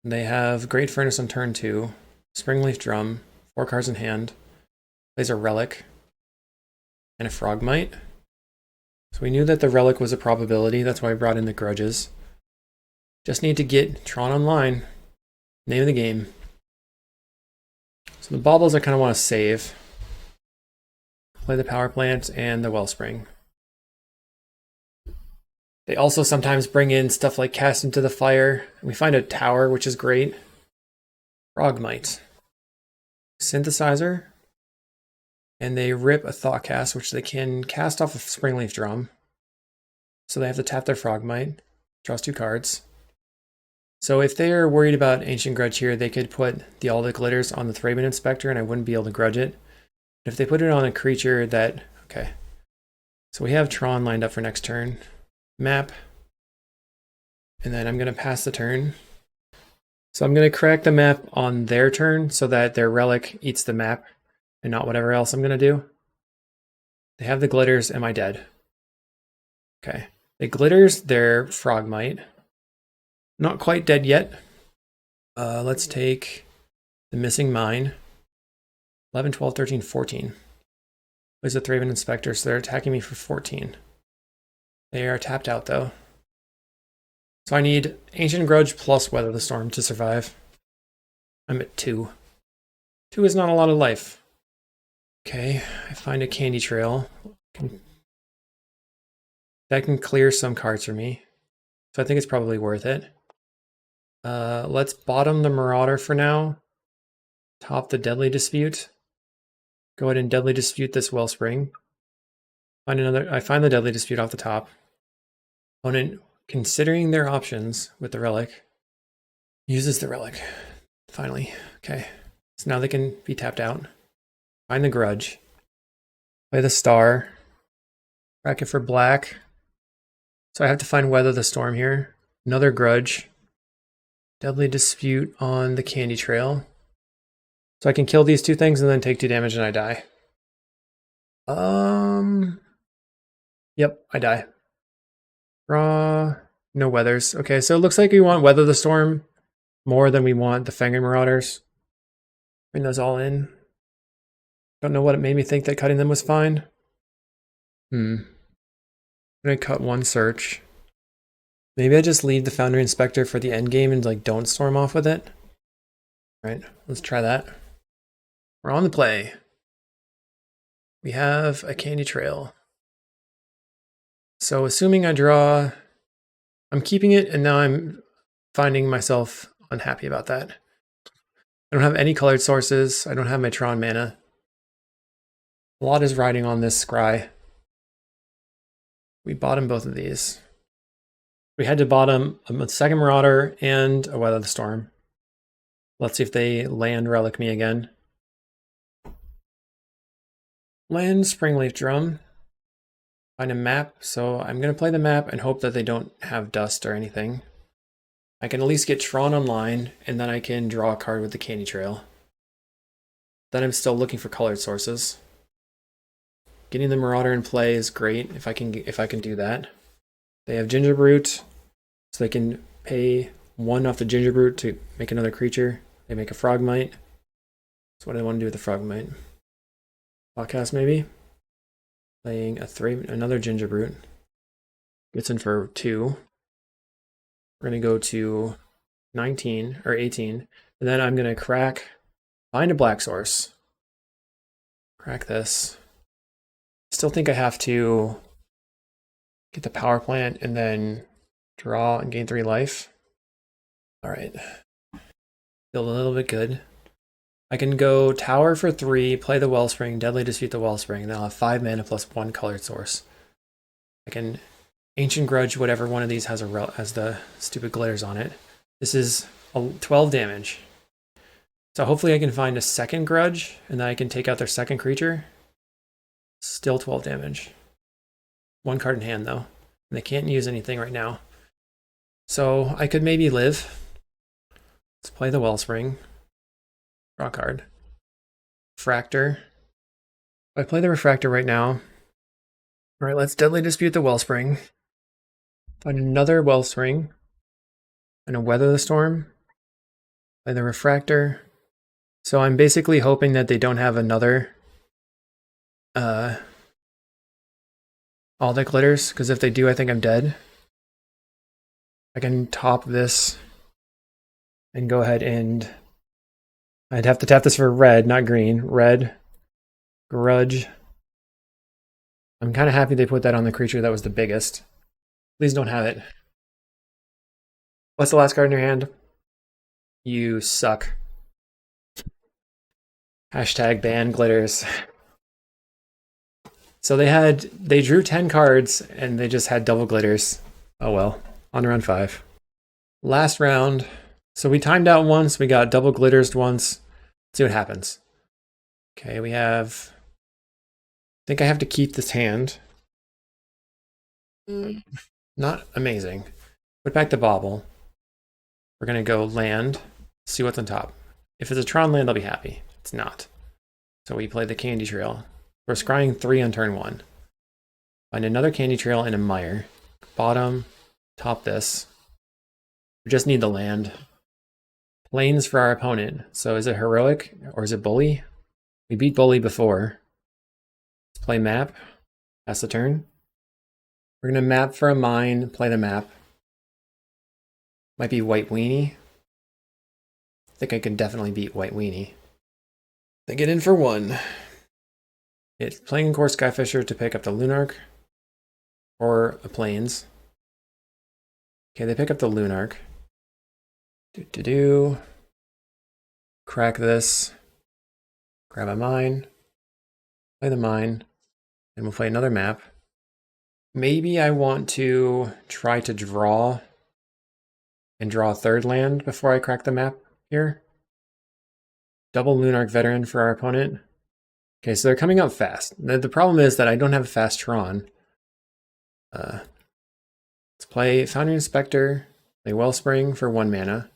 They have Great Furnace on turn 2, Springleaf Drum, 4 cards in hand, plays a Relic, and a Frogmite. So we knew that the Relic was a probability, that's why I brought in the Grudges. Just need to get Tron online. Name of the game. So the baubles I kind of want to save. Play the Power Plant and the Wellspring. They also sometimes bring in stuff like Cast into the Fire. We find a Tower, which is great. Frogmite. Synthesizer. And they rip a Thoughtcast, which they can cast off of Springleaf Drum. So they have to tap their Frogmite. Draws 2 cards. So if they're worried about Ancient Grudge here, they could put the All the Glitters on the Thraben Inspector and I wouldn't be able to grudge it. But if they put it on a creature that... Okay. So we have Tron lined up for next turn. Map. And then I'm going to pass the turn. So I'm going to crack the map on their turn so that their Relic eats the map and not whatever else I'm going to do. They have the Glitters. Am I dead? Okay. The Glitters, their Frogmite. Not quite dead yet. Let's take the Missing Mine. 11, 12, 13, 14. Plays a Thraben Inspector, so they're attacking me for 14. They are tapped out though. So I need Ancient Grudge plus Weather the Storm to survive. I'm at 2. 2 is not a lot of life. Okay, I find a Candy Trail. That can clear some cards for me. So I think it's probably worth it. Let's bottom the Marauder for now. Top the Deadly Dispute. Go ahead and Deadly Dispute this Wellspring. I find the Deadly Dispute off the top. Opponent, considering their options with the Relic, uses the Relic. Finally. Okay. So now they can be tapped out. Find the Grudge. Play the Star. Crack it for black. So I have to find Weather the Storm here. Another Grudge. Deadly Dispute on the Candy Trail. So I can kill these 2 things and then take 2 damage and I die. Yep, I die. Draw. No Weathers. Okay, so it looks like we want Weather the Storm more than we want the Fangry Marauders. Bring those all in. Don't know what it made me think that cutting them was fine. I'm gonna cut 1 search. Maybe I just leave the Foundry Inspector for the end game and like don't storm off with it. All right, let's try that. We're on the play. We have a Candy Trail. So assuming I draw, I'm keeping it and now I'm finding myself unhappy about that. I don't have any colored sources. I don't have my Tron mana. A lot is riding on this scry. We bottom both of these. We had to bottom a second Marauder and a Weather the Storm. Let's see if they land Relic me again. Land Springleaf Drum. Find a map, so I'm going to play the map and hope that they don't have dust or anything. I can at least get Tron online, and then I can draw a card with the Candy Trail. Then I'm still looking for colored sources. Getting the Marauder in play is great if I can do that. They have Gingerbrute, so they can pay 1 off the Gingerbrute to make another creature. They make a Frogmite. So what do I want to do with the Frogmite? Podcast maybe? Playing another Gingerbrute. Gets in for 2. We're going to go to 19 or 18. And then I'm going to find a black source. Crack this. Still think I have to get the Power Plant and then draw and gain 3 life. All right. Feel a little bit good. I can go Tower for 3, play the Wellspring, Deadly Dispute the Wellspring, and then I'll have 5 mana plus 1 colored source. I can Ancient Grudge whatever one of these has the stupid glitters on it. This is 12 damage. So hopefully I can find a second Grudge, and then I can take out their second creature. Still 12 damage. 1 card in hand, though. And they can't use anything right now. So I could maybe live. Let's play the Wellspring. Draw a card. Refractor. If I play the Refractor right now. Alright, let's Deadly Dispute the Wellspring. Find another Wellspring. And a Weather the Storm. Play the Refractor. So I'm basically hoping that they don't have another all the glitters, because if they do, I think I'm dead. I can top this and go ahead and I'd have to tap this for red, not green. Red, Grudge. I'm kind of happy they put that on the creature that was the biggest. Please don't have it. What's the last card in your hand? You suck. Hashtag ban glitters. So they drew 10 cards and they just had double glitters. Oh well, on to round 5. Last round. So we timed out once, we got double glitters once. Let's see what happens. Okay, we have, I think I have to keep this hand. Not amazing. Put back the bauble. We're gonna go land, see what's on top. If it's a Tron land, I'll be happy. It's not. So we play the Candy Trail. We're scrying 3 on turn 1. Find another Candy Trail and a Mire. Bottom, top this. We just need the land. Planes for our opponent. So is it Heroic or is it Bully? We beat Bully before. Let's play map. Pass the turn. We're going to map for a mine, play the map. Might be White Weenie. I think I can definitely beat White Weenie. They get in for 1. It's playing Core Skyfisher to pick up the Lunark or a Plains. Okay, they pick up the Lunark. Crack this. Grab a mine. Play the mine. And we'll play another map. Maybe I want to try to draw and draw a third land before I crack the map here. Double Lunark Veteran for our opponent. Okay, so they're coming up fast. The problem is that I don't have a fast Tron. Let's play Foundry Inspector, play Wellspring for 1 mana.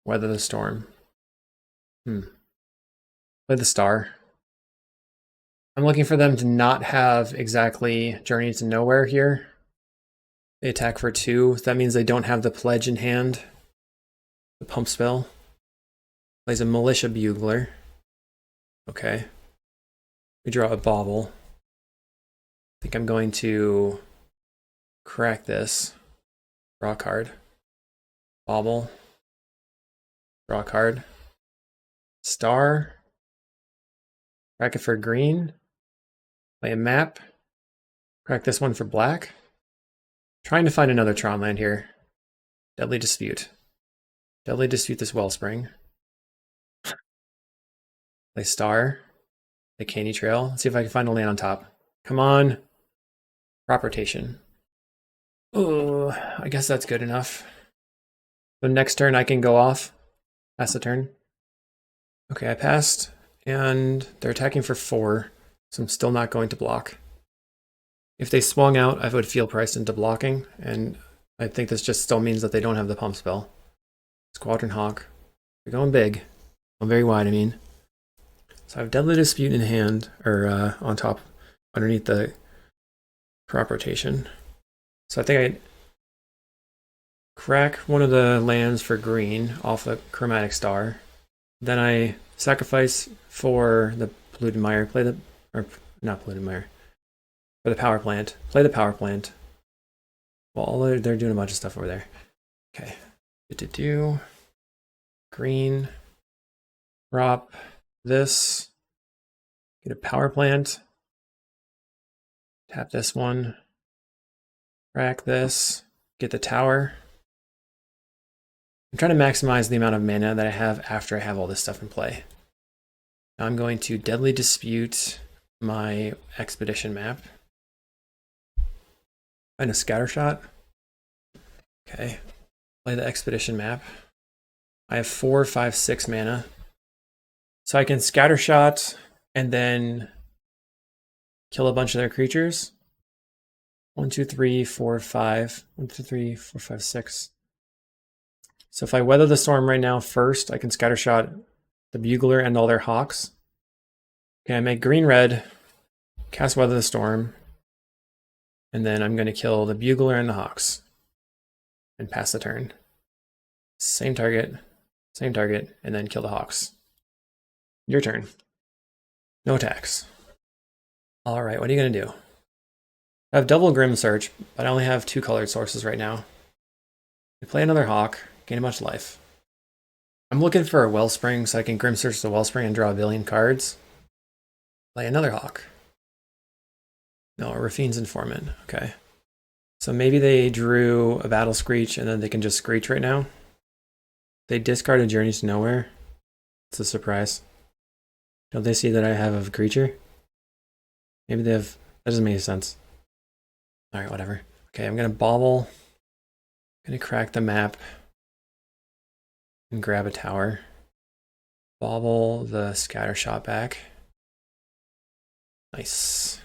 Weather the Storm. Play the Star. I'm looking for them to not have exactly Journey to Nowhere here. They attack for 2. That means they don't have the Pledge in hand. The Pump spell. Plays a Militia Bugler. Okay. We draw a Bauble. I think I'm going to crack this. Draw a card. Bauble. Draw a card. Star. Crack it for green. Play a map. Crack this one for black. Trying to find another Tron land here. Deadly Dispute. Deadly Dispute this Wellspring. Play Star. The Candy Trail. Let's see if I can find a land on top. Come on. Crop Rotation. Oh, I guess that's good enough. So next turn I can go off. Pass the turn. Okay, I passed. And they're attacking for 4. So I'm still not going to block. If they swung out, I would feel priced into blocking. And I think this just still means that they don't have the pump spell. Squadron Hawk. They're going big. Going very wide, I mean. So I have Deadly Dispute in hand, or on top, underneath the crop rotation. So I think I crack one of the lands for green off the Chromatic Star. Then I sacrifice for the Polluted Mire, play the, or not Polluted Mire, for the Power Plant, play the Power Plant. Well, they're doing a bunch of stuff over there. Okay, green, drop this, get a Power Plant, tap this one, crack this, get the tower, I'm trying to maximize the amount of mana that I have after I have all this stuff in play. Now I'm going to Deadly Dispute my Expedition map. Find a Scatter Shot. Okay, play the Expedition map. I have 4, 5, 6 mana. So I can Scatter Shot and then kill a bunch of their creatures. 1, 2, 3, 4, 5. 1, 2, 3, 4, 5, 6. So if I Weather the Storm right now first, I can Scatter Shot the Bugler and all their Hawks. Okay, I make green-red, cast Weather the Storm, and then I'm going to kill the Bugler and the Hawks and pass the turn. Same target, and then kill the Hawks. Your turn. No attacks. All right, what are you going to do? I have double Grim Search, but I only have 2 colored sources right now. I play another Hawk, gain a bunch of life. I'm looking for a Wellspring so I can Grim Search the Wellspring and draw a billion cards. Play another Hawk. No, Rafine's Informant. Okay. So maybe they drew a Battle Screech and then they can just Screech right now. They discarded Journeys to Nowhere. It's a surprise. Don't they see that I have a creature? Maybe they have... That doesn't make any sense. Alright, whatever. Okay, I'm going to Bauble. I'm going to crack the map. And grab a tower. Bauble the Scatter Shot back. Nice.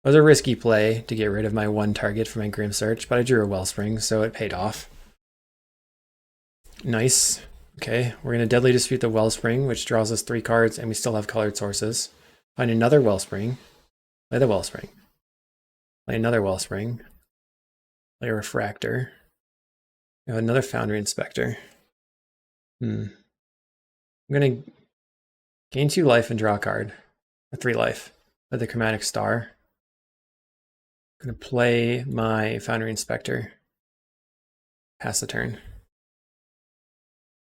It was a risky play to get rid of my 1 target for my Grim Search, but I drew a Wellspring, so it paid off. Nice. Okay, we're going to Deadly Dispute the Wellspring, which draws us 3 cards, and we still have colored sources. Find another Wellspring. Play the Wellspring. Play another Wellspring. Play a Refractor. We have another Foundry Inspector. I'm going to gain 2 life and draw a card. Or 3 life. Play the Chromatic Star. I'm going to play my Foundry Inspector. Pass the turn.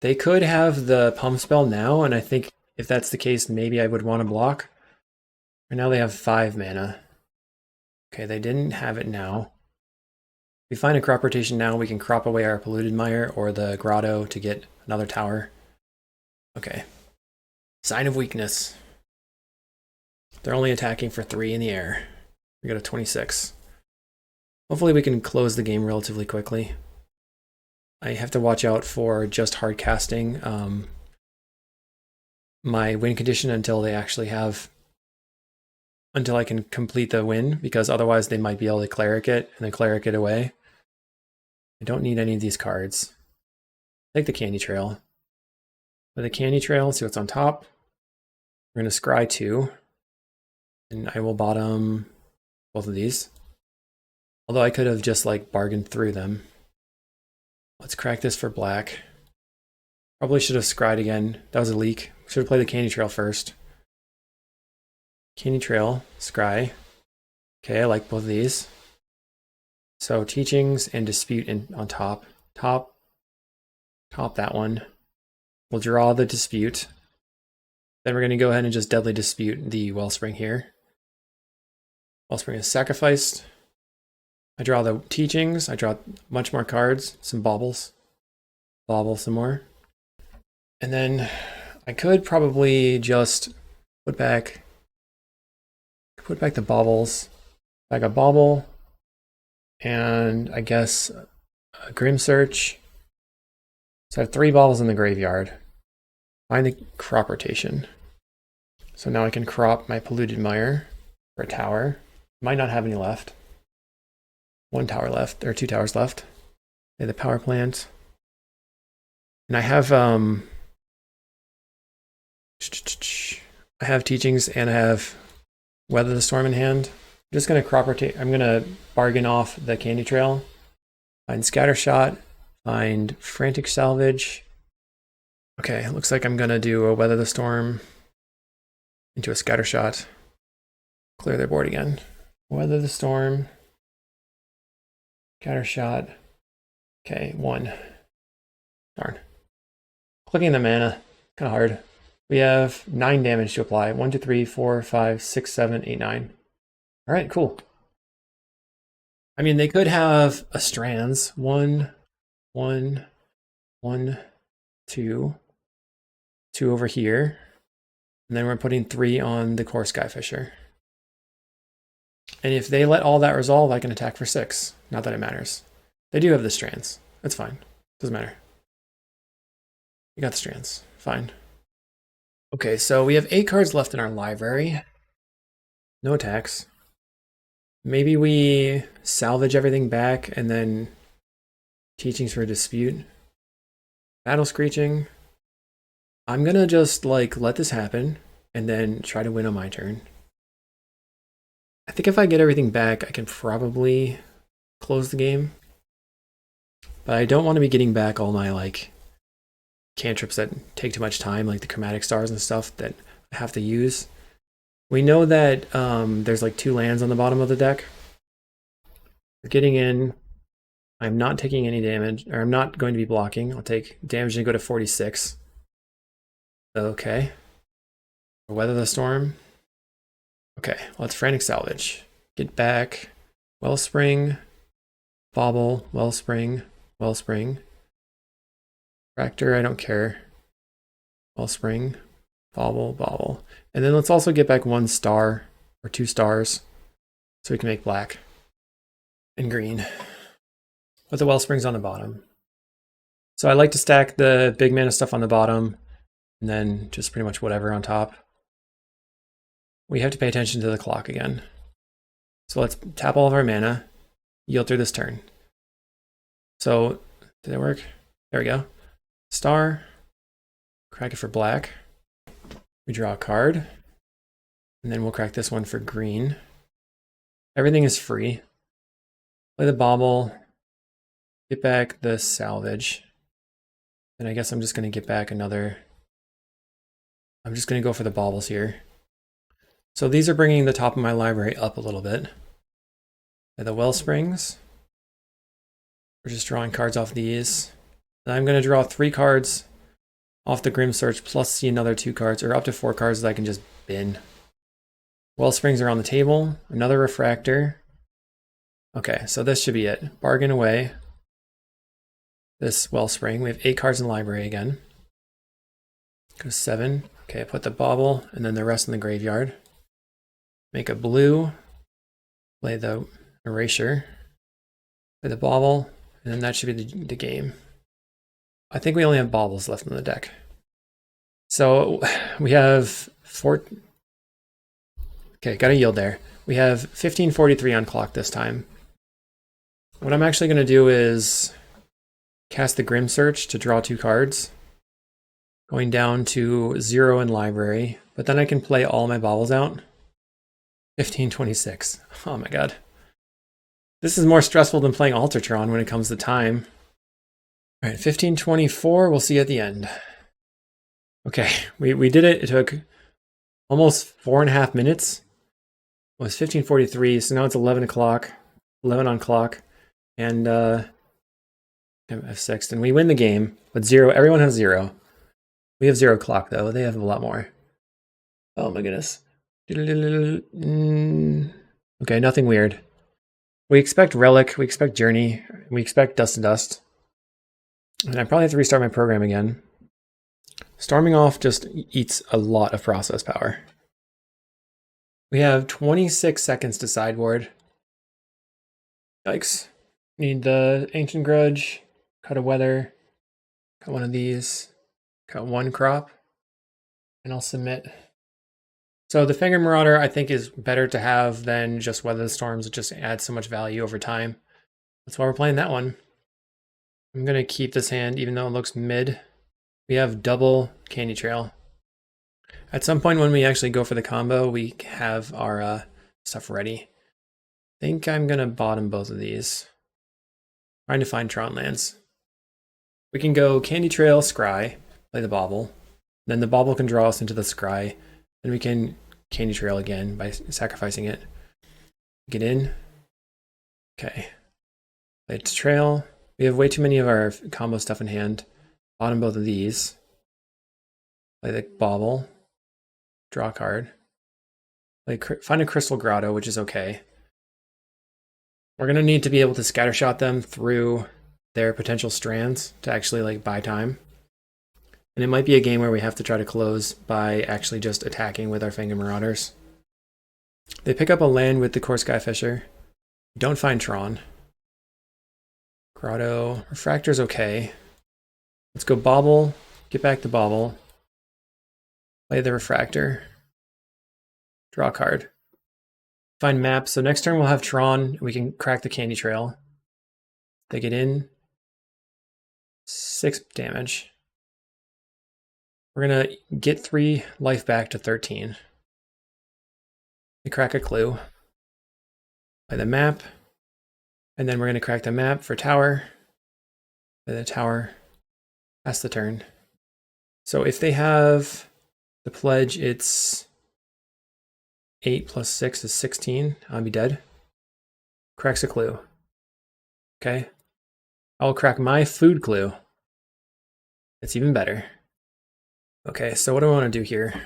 They could have the Pump spell now, and I think if that's the case, maybe I would want to block. Right now they have 5 mana. Okay, they didn't have it now. If we find a Crop Rotation now, we can crop away our Polluted Mire or the Grotto to get another tower. Okay. Sign of Weakness. They're only attacking for 3 in the air. We got a 26. Hopefully we can close the game relatively quickly. I have to watch out for just hard casting my win condition until they actually have... Until I can complete the win, because otherwise they might be able to Cleric it and then Cleric it away. I don't need any of these cards. Take the Candy Trail. With the Candy Trail, see what's on top. We're going to scry 2. And I will bottom both of these. Although I could have just like bargained through them. Let's crack this for black. Probably should have scryed again. That was a leak. Should have played the Candy Trail first. Candy Trail, scry. Okay, I like both of these. So Teachings and Dispute on top. Top that one. We'll draw the Dispute. Then we're going to go ahead and just Deadly Dispute the Wellspring here. Wellspring is sacrificed. I draw the Teachings. I draw much more cards. Some Baubles. Bauble some more. And then I could probably just put back the Baubles. Back a Bauble. And I guess a Grim Search. So I have 3 Baubles in the graveyard. Find the Crop Rotation. So now I can crop my Polluted Mire for a tower. Might not have any left. 1 tower left, or 2 towers left. Okay, the Power Plant. And I have Teachings and I have Weather the Storm in hand. I'm just gonna crop rotate. I'm gonna bargain off the Candy Trail. Find Scatter Shot. Find Frantic Salvage. Okay, looks like I'm gonna do a Weather the Storm into a Scatter Shot. Clear their board again. Weather the Storm. Scatter Shot. Okay, 1. Darn. Clicking the mana, kind of hard. We have 9 damage to apply. 1, 2, 3, 4, 5, 6, 7, 8, 9. All right, cool. I mean, they could have a Strands. 1, 1, 1, 2, 2 over here. And then we're putting 3 on the core Skyfisher. And if they let all that resolve, I can attack for 6. Not that it matters. They do have the strands. That's fine. Doesn't matter. We got the strands. Fine. Okay, so we have 8 cards left in our library. No attacks. Maybe we salvage everything back and then Teachings for Dispute. Battle Screeching. I'm gonna just like let this happen and then try to win on my turn. I think if I get everything back, I can probably close the game. But I don't want to be getting back all my like cantrips that take too much time, like the chromatic stars and stuff that I have to use. We know that there's like 2 lands on the bottom of the deck. We're getting in. I'm not taking any damage, or I'm not going to be blocking. I'll take damage and go to 46. Okay. Weather the Storm. Okay, let's Frantic Salvage. Get back. Wellspring. Bobble. Wellspring. Wellspring. Fractor, I don't care. Wellspring. Bobble. Bobble. And then let's also get back 1 star or 2 stars so we can make black and green. But the Wellspring's on the bottom. So I like to stack the big mana stuff on the bottom and then just pretty much whatever on top. We have to pay attention to the clock again. So let's tap all of our mana, yield through this turn. So, did that work? There we go. Star, crack it for black. We draw a card, and then we'll crack this one for green. Everything is free. Play the Bobble, get back the Salvage. And I guess I'm just going to get back another. I'm just going to go for the Baubles here. So these are bringing the top of my library up a little bit. And the Wellsprings. We're just drawing cards off these. And I'm going to draw 3 cards off the Grim Search, plus see another 2 cards, or up to 4 cards that I can just bin. Wellsprings are on the table. Another Refractor. Okay, so this should be it. Bargain away. This Wellspring. We have 8 cards in the library again. Go 7. Okay, put the Bauble and then the rest in the graveyard. Make a blue. Play the Erasure. Play the Bauble. And then that should be the game. I think we only have Baubles left in the deck. So we have 4. Okay, got a yield there. We have 1543 on clock this time. What I'm actually going to do is cast the Grim Search to draw 2 cards. Going down to 0 in library. But then I can play all my Baubles out. 1526. Oh my god. This is more stressful than playing Tron when it comes to time. Alright, 1524, we'll see you at the end. Okay, we did it. It took almost 4.5 minutes. It was 1543, so now it's 11 o'clock. 11 on clock. And F6, and we win the game with 0. Everyone has 0. We have 0 clock though. They have a lot more. Oh my goodness. Okay, nothing weird. We expect Relic, we expect Journey, we expect Dust to Dust. And I probably have to restart my program again. Storming off just eats a lot of process power. We have 26 seconds to sideboard. Yikes. Need the Ancient Grudge, cut a Weather, cut one of these, cut 1 crop, and I'll submit. So the Fangren Marauder I think is better to have than just Weather the Storms. It just adds so much value over time. That's why we're playing that one. I'm going to keep this hand even though it looks mid. We have double Candy Trail. At some point when we actually go for the combo, we have our stuff ready. I think I'm going to bottom both of these. Trying to find Tron lands. We can go Candy Trail, Scry, play the Bauble. Then the Bauble can draw us into the Scry. Then we can Candy Trail again by sacrificing it. Get in. Okay. Play it to Trail. We have way too many of our combo stuff in hand. Bottom both of these. Play the Bauble. Draw a card. Find a Crystal Grotto, which is okay. We're going to need to be able to scattershot them through their potential strands to actually like buy time. And it might be a game where we have to try to close by actually just attacking with our Fang Marauders. They pick up a land with the Core Skyfisher. Don't find Tron. Grotto. Refractor's okay. Let's go Bobble. Get back to Bobble. Play the Refractor. Draw a card. Find map. So next turn we'll have Tron. We can crack the Candy Trail. They get in. 6 damage. We're going to get 3 life back to 13. We crack a clue. Play the map. And then we're going to crack the map for tower. Play the tower. Pass the turn. So if they have the pledge, it's 8 plus 6 is 16. I'll be dead. Cracks a clue. Okay. I'll crack my food clue. It's even better. Okay, so what do I want to do here?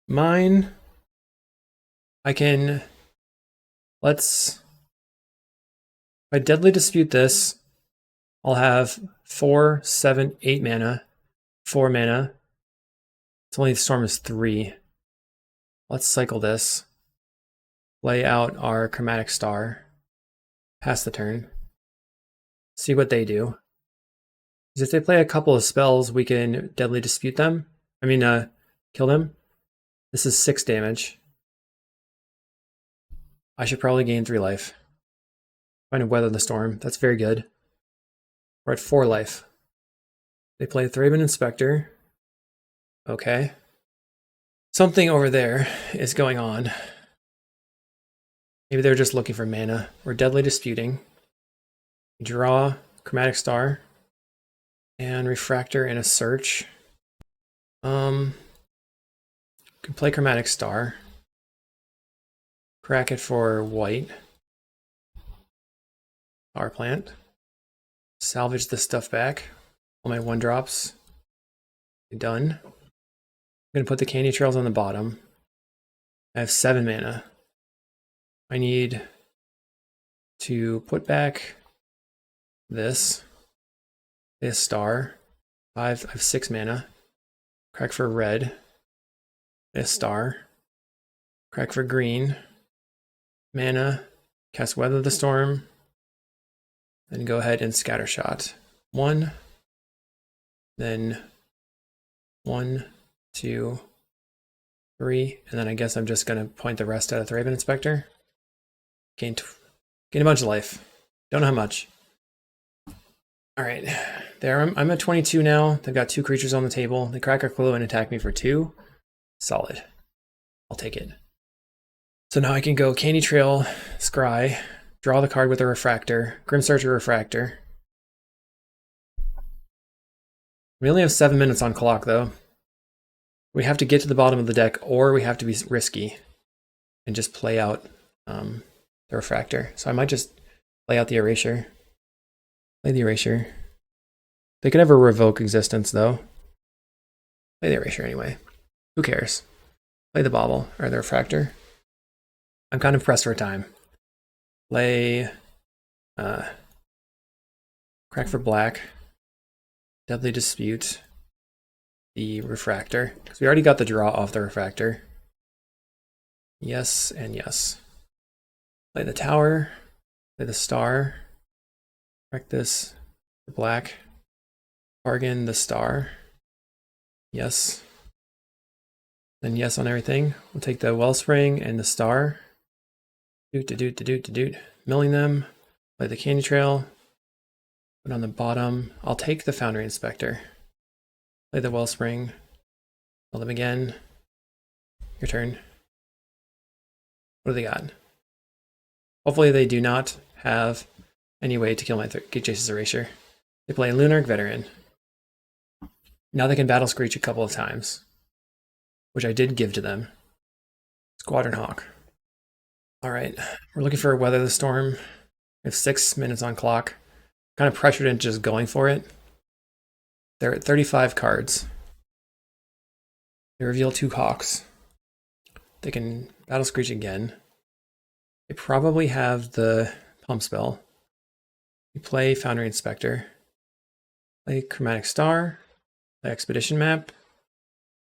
Mine, I can, if I Deadly Dispute this, I'll have 4, 7, 8 mana, 4 mana. It's only the storm is 3. Let's cycle this. Lay out our Chromatic Star. Pass the turn. See what they do. Because if they play a couple of spells, we can Deadly Dispute them. Kill them. This is 6 damage. I should probably gain 3 life. Trying to weather the storm. That's very good. We're at 4 life. They play Thraben Inspector. Okay. Something over there is going on. Maybe they're just looking for mana. We're Deadly Disputing. Draw Chromatic Star. And Refractor and a Search. Can play Chromatic Star. Crack it for white. Power Plant. Salvage this stuff back. All my 1-drops. Done. I'm going to put the Candy Trails on the bottom. I have 7 mana. I need to put back this star. I have 6 mana. Crack for red. This star. Crack for green. Mana. Cast Weather the Storm. Then go ahead and Scattershot. 1. Then 1, 2, 3. And then I guess I'm just going to point the rest at a Thraben Inspector. Gain a bunch of life. Don't know how much. Alright, there I'm at 22 now. They've got 2 creatures on the table. They crack a clue and attack me for 2. Solid. I'll take it. So now I can go Candy Trail, Scry, draw the card with a Refractor, Grim Searcher Refractor. We only have 7 minutes on clock though. We have to get to the bottom of the deck, or we have to be risky and just play out the Refractor. So I might just play out the Erasure. Play the Erasure. They could ever revoke existence though. Play the Erasure anyway. Who cares? Play the Bobble or the Refractor. I'm kind of pressed for time. Play Crack for black. Deadly Dispute. The Refractor. Because we already got the draw off the Refractor. Yes and yes. Play the Tower. Play the Star. Crack this. The black. Bargain the Star. Yes. Then yes on everything. We'll take the Wellspring and the Star. Doot. Milling them. Play the Candy Trail. Put on the bottom. I'll take the Foundry Inspector. Play the Wellspring. Mill them again. Your turn. What do they got? Hopefully they do not have any way to kill my Jace's Erasure. They play Lunarch Veteran. Now they can Battle Screech a couple of times, which I did give to them. Squadron Hawk. Alright, we're looking for Weather the Storm. We have 6 minutes on clock. Kind of pressured into just going for it. They're at 35 cards. They reveal 2 Hawks. They can Battle Screech again. They probably have the Pump spell. We play Foundry Inspector. Play Chromatic Star. Play Expedition Map.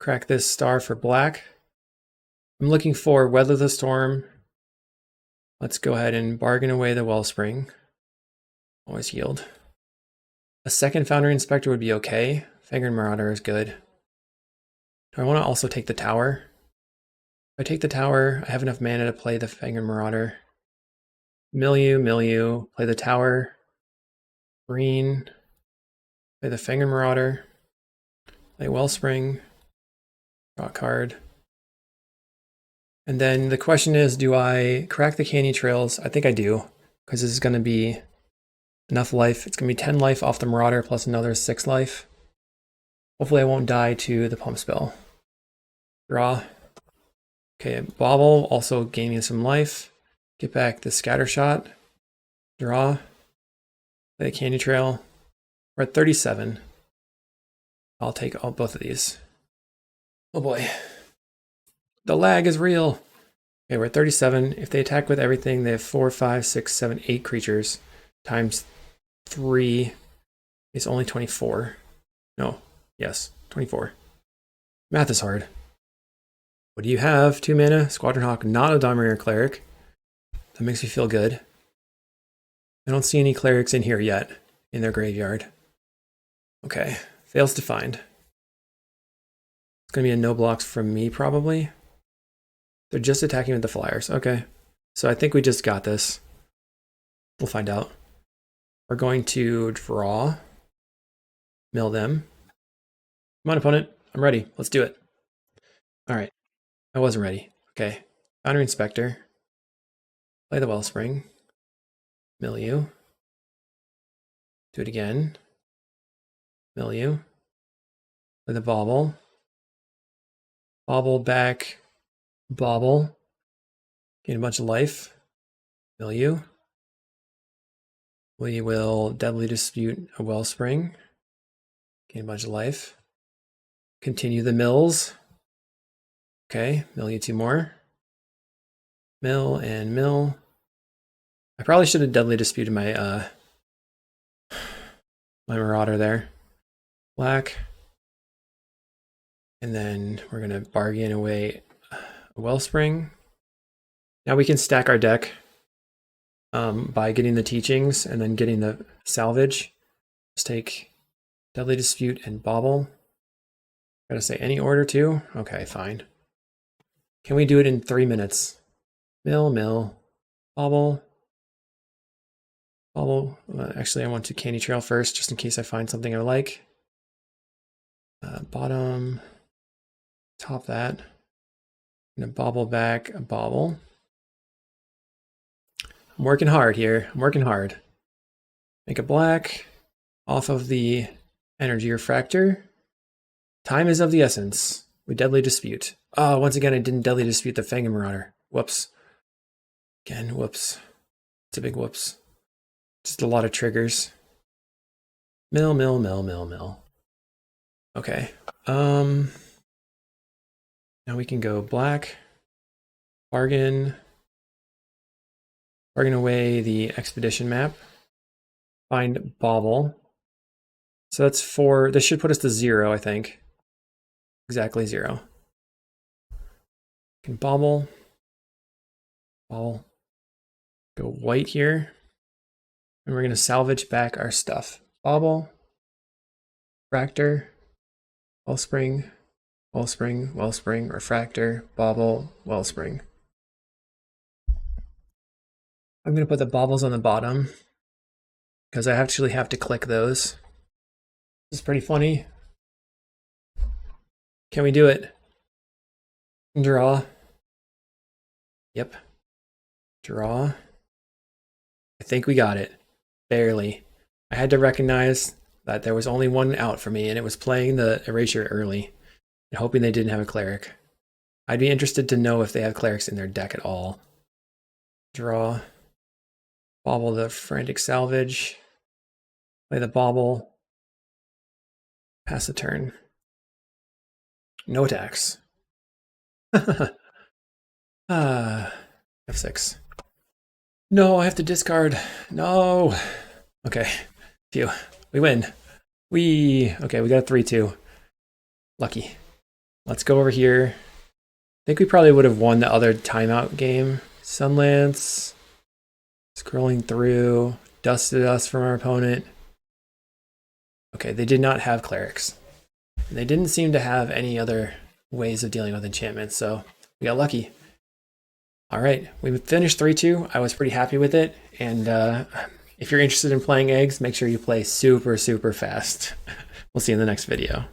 Crack this star for black. I'm looking for Weather the Storm. Let's go ahead and bargain away the Wellspring. Always yield. A second Foundry Inspector would be okay. Fangren Marauder is good. Do I want to also take the tower? If I take the tower, I have enough mana to play the Fangren Marauder. Milieu, play the tower. Green, play the Fangren Marauder. Play Wellspring. Draw a card. And then the question is, do I crack the Canyon Trails? I think I do, because this is going to be enough life. It's going to be 10 life off the Marauder plus another 6 life. Hopefully I won't die to the Pump Spell. Draw. Okay, Bobble, also gaining some life. Get back the Scatter Shot. Draw. Play the Canyon Trail. We're at 37. I'll take both of these. Oh boy. The lag is real. Okay, we're at 37. If they attack with everything, they have 4, 5, 6, 7, 8 creatures. Times 3 is only 24. No, yes, 24. Math is hard. What do you have? 2 mana, Squadron Hawk, not a Dominator Cleric. That makes me feel good. I don't see any clerics in here yet, in their graveyard. Okay, fails to find. It's going to be a no blocks from me, probably. They're just attacking with the flyers. Okay, so I think we just got this. We'll find out. We're going to draw. Mill them. Come on, opponent. I'm ready. Let's do it. All right. I wasn't ready. Okay. Foundry Inspector. Play the Wellspring. Milieu. Do it again. Milieu. Play the Bobble. Bobble back. Bobble. Gain a bunch of life. Milieu. We will Deadly Dispute a Wellspring. Gain a bunch of life. Continue the mills. Okay, Milieu 2 more. Mill and mill. I probably should have Deadly Disputed my my Marauder there. Black. And then we're gonna bargain away a Wellspring. Now we can stack our deck by getting the teachings and then getting the salvage. Let's take Deadly Dispute and Bobble. Gotta say any order too? Okay, fine. Can we do it in 3 minutes? Mill, Bobble. Bobble. Actually, I want to Candy Trail first, just in case I find something I like. Bottom. Top that. I'm gonna Bobble back a Bobble. I'm working hard here. I'm working hard. Make a black off of the Energy Refractor. Time is of the essence. We Deadly Dispute. Oh, once again, I didn't Deadly Dispute the Fangren Marauder. Whoops. Again, whoops. It's a big whoops. Just a lot of triggers. Mill. Okay. Now we can go black. Bargain away the Expedition Map. Find Bobble. So that's 4. This should put us to 0, I think. Exactly 0. Can Bobble. Go white here. And we're going to salvage back our stuff. Bobble. Refractor. Wellspring. Refractor. Bobble. Wellspring. I'm going to put the bobbles on the bottom because I actually have to click those. This is pretty funny. Can we do it? Draw. Yep. Draw. I think we got it. Barely. I had to recognize that there was only one out for me, and it was playing the Erasure early and hoping they didn't have a cleric. I'd be interested to know if they have clerics in their deck at all. Draw. Bobble the Frantic Salvage. Play the Bobble. Pass the turn. No attacks. F6. No, I have to discard. No. Okay, phew. We win. Okay, we got a 3-2. Lucky. Let's go over here. I think we probably would have won the other timeout game. Sunlance. Scrolling through. Dusted us from our opponent. Okay, they did not have clerics. And they didn't seem to have any other ways of dealing with enchantments, so we got lucky. All right, we finished 3-2. I was pretty happy with it. And if you're interested in playing eggs, make sure you play super, super fast. We'll see you in the next video.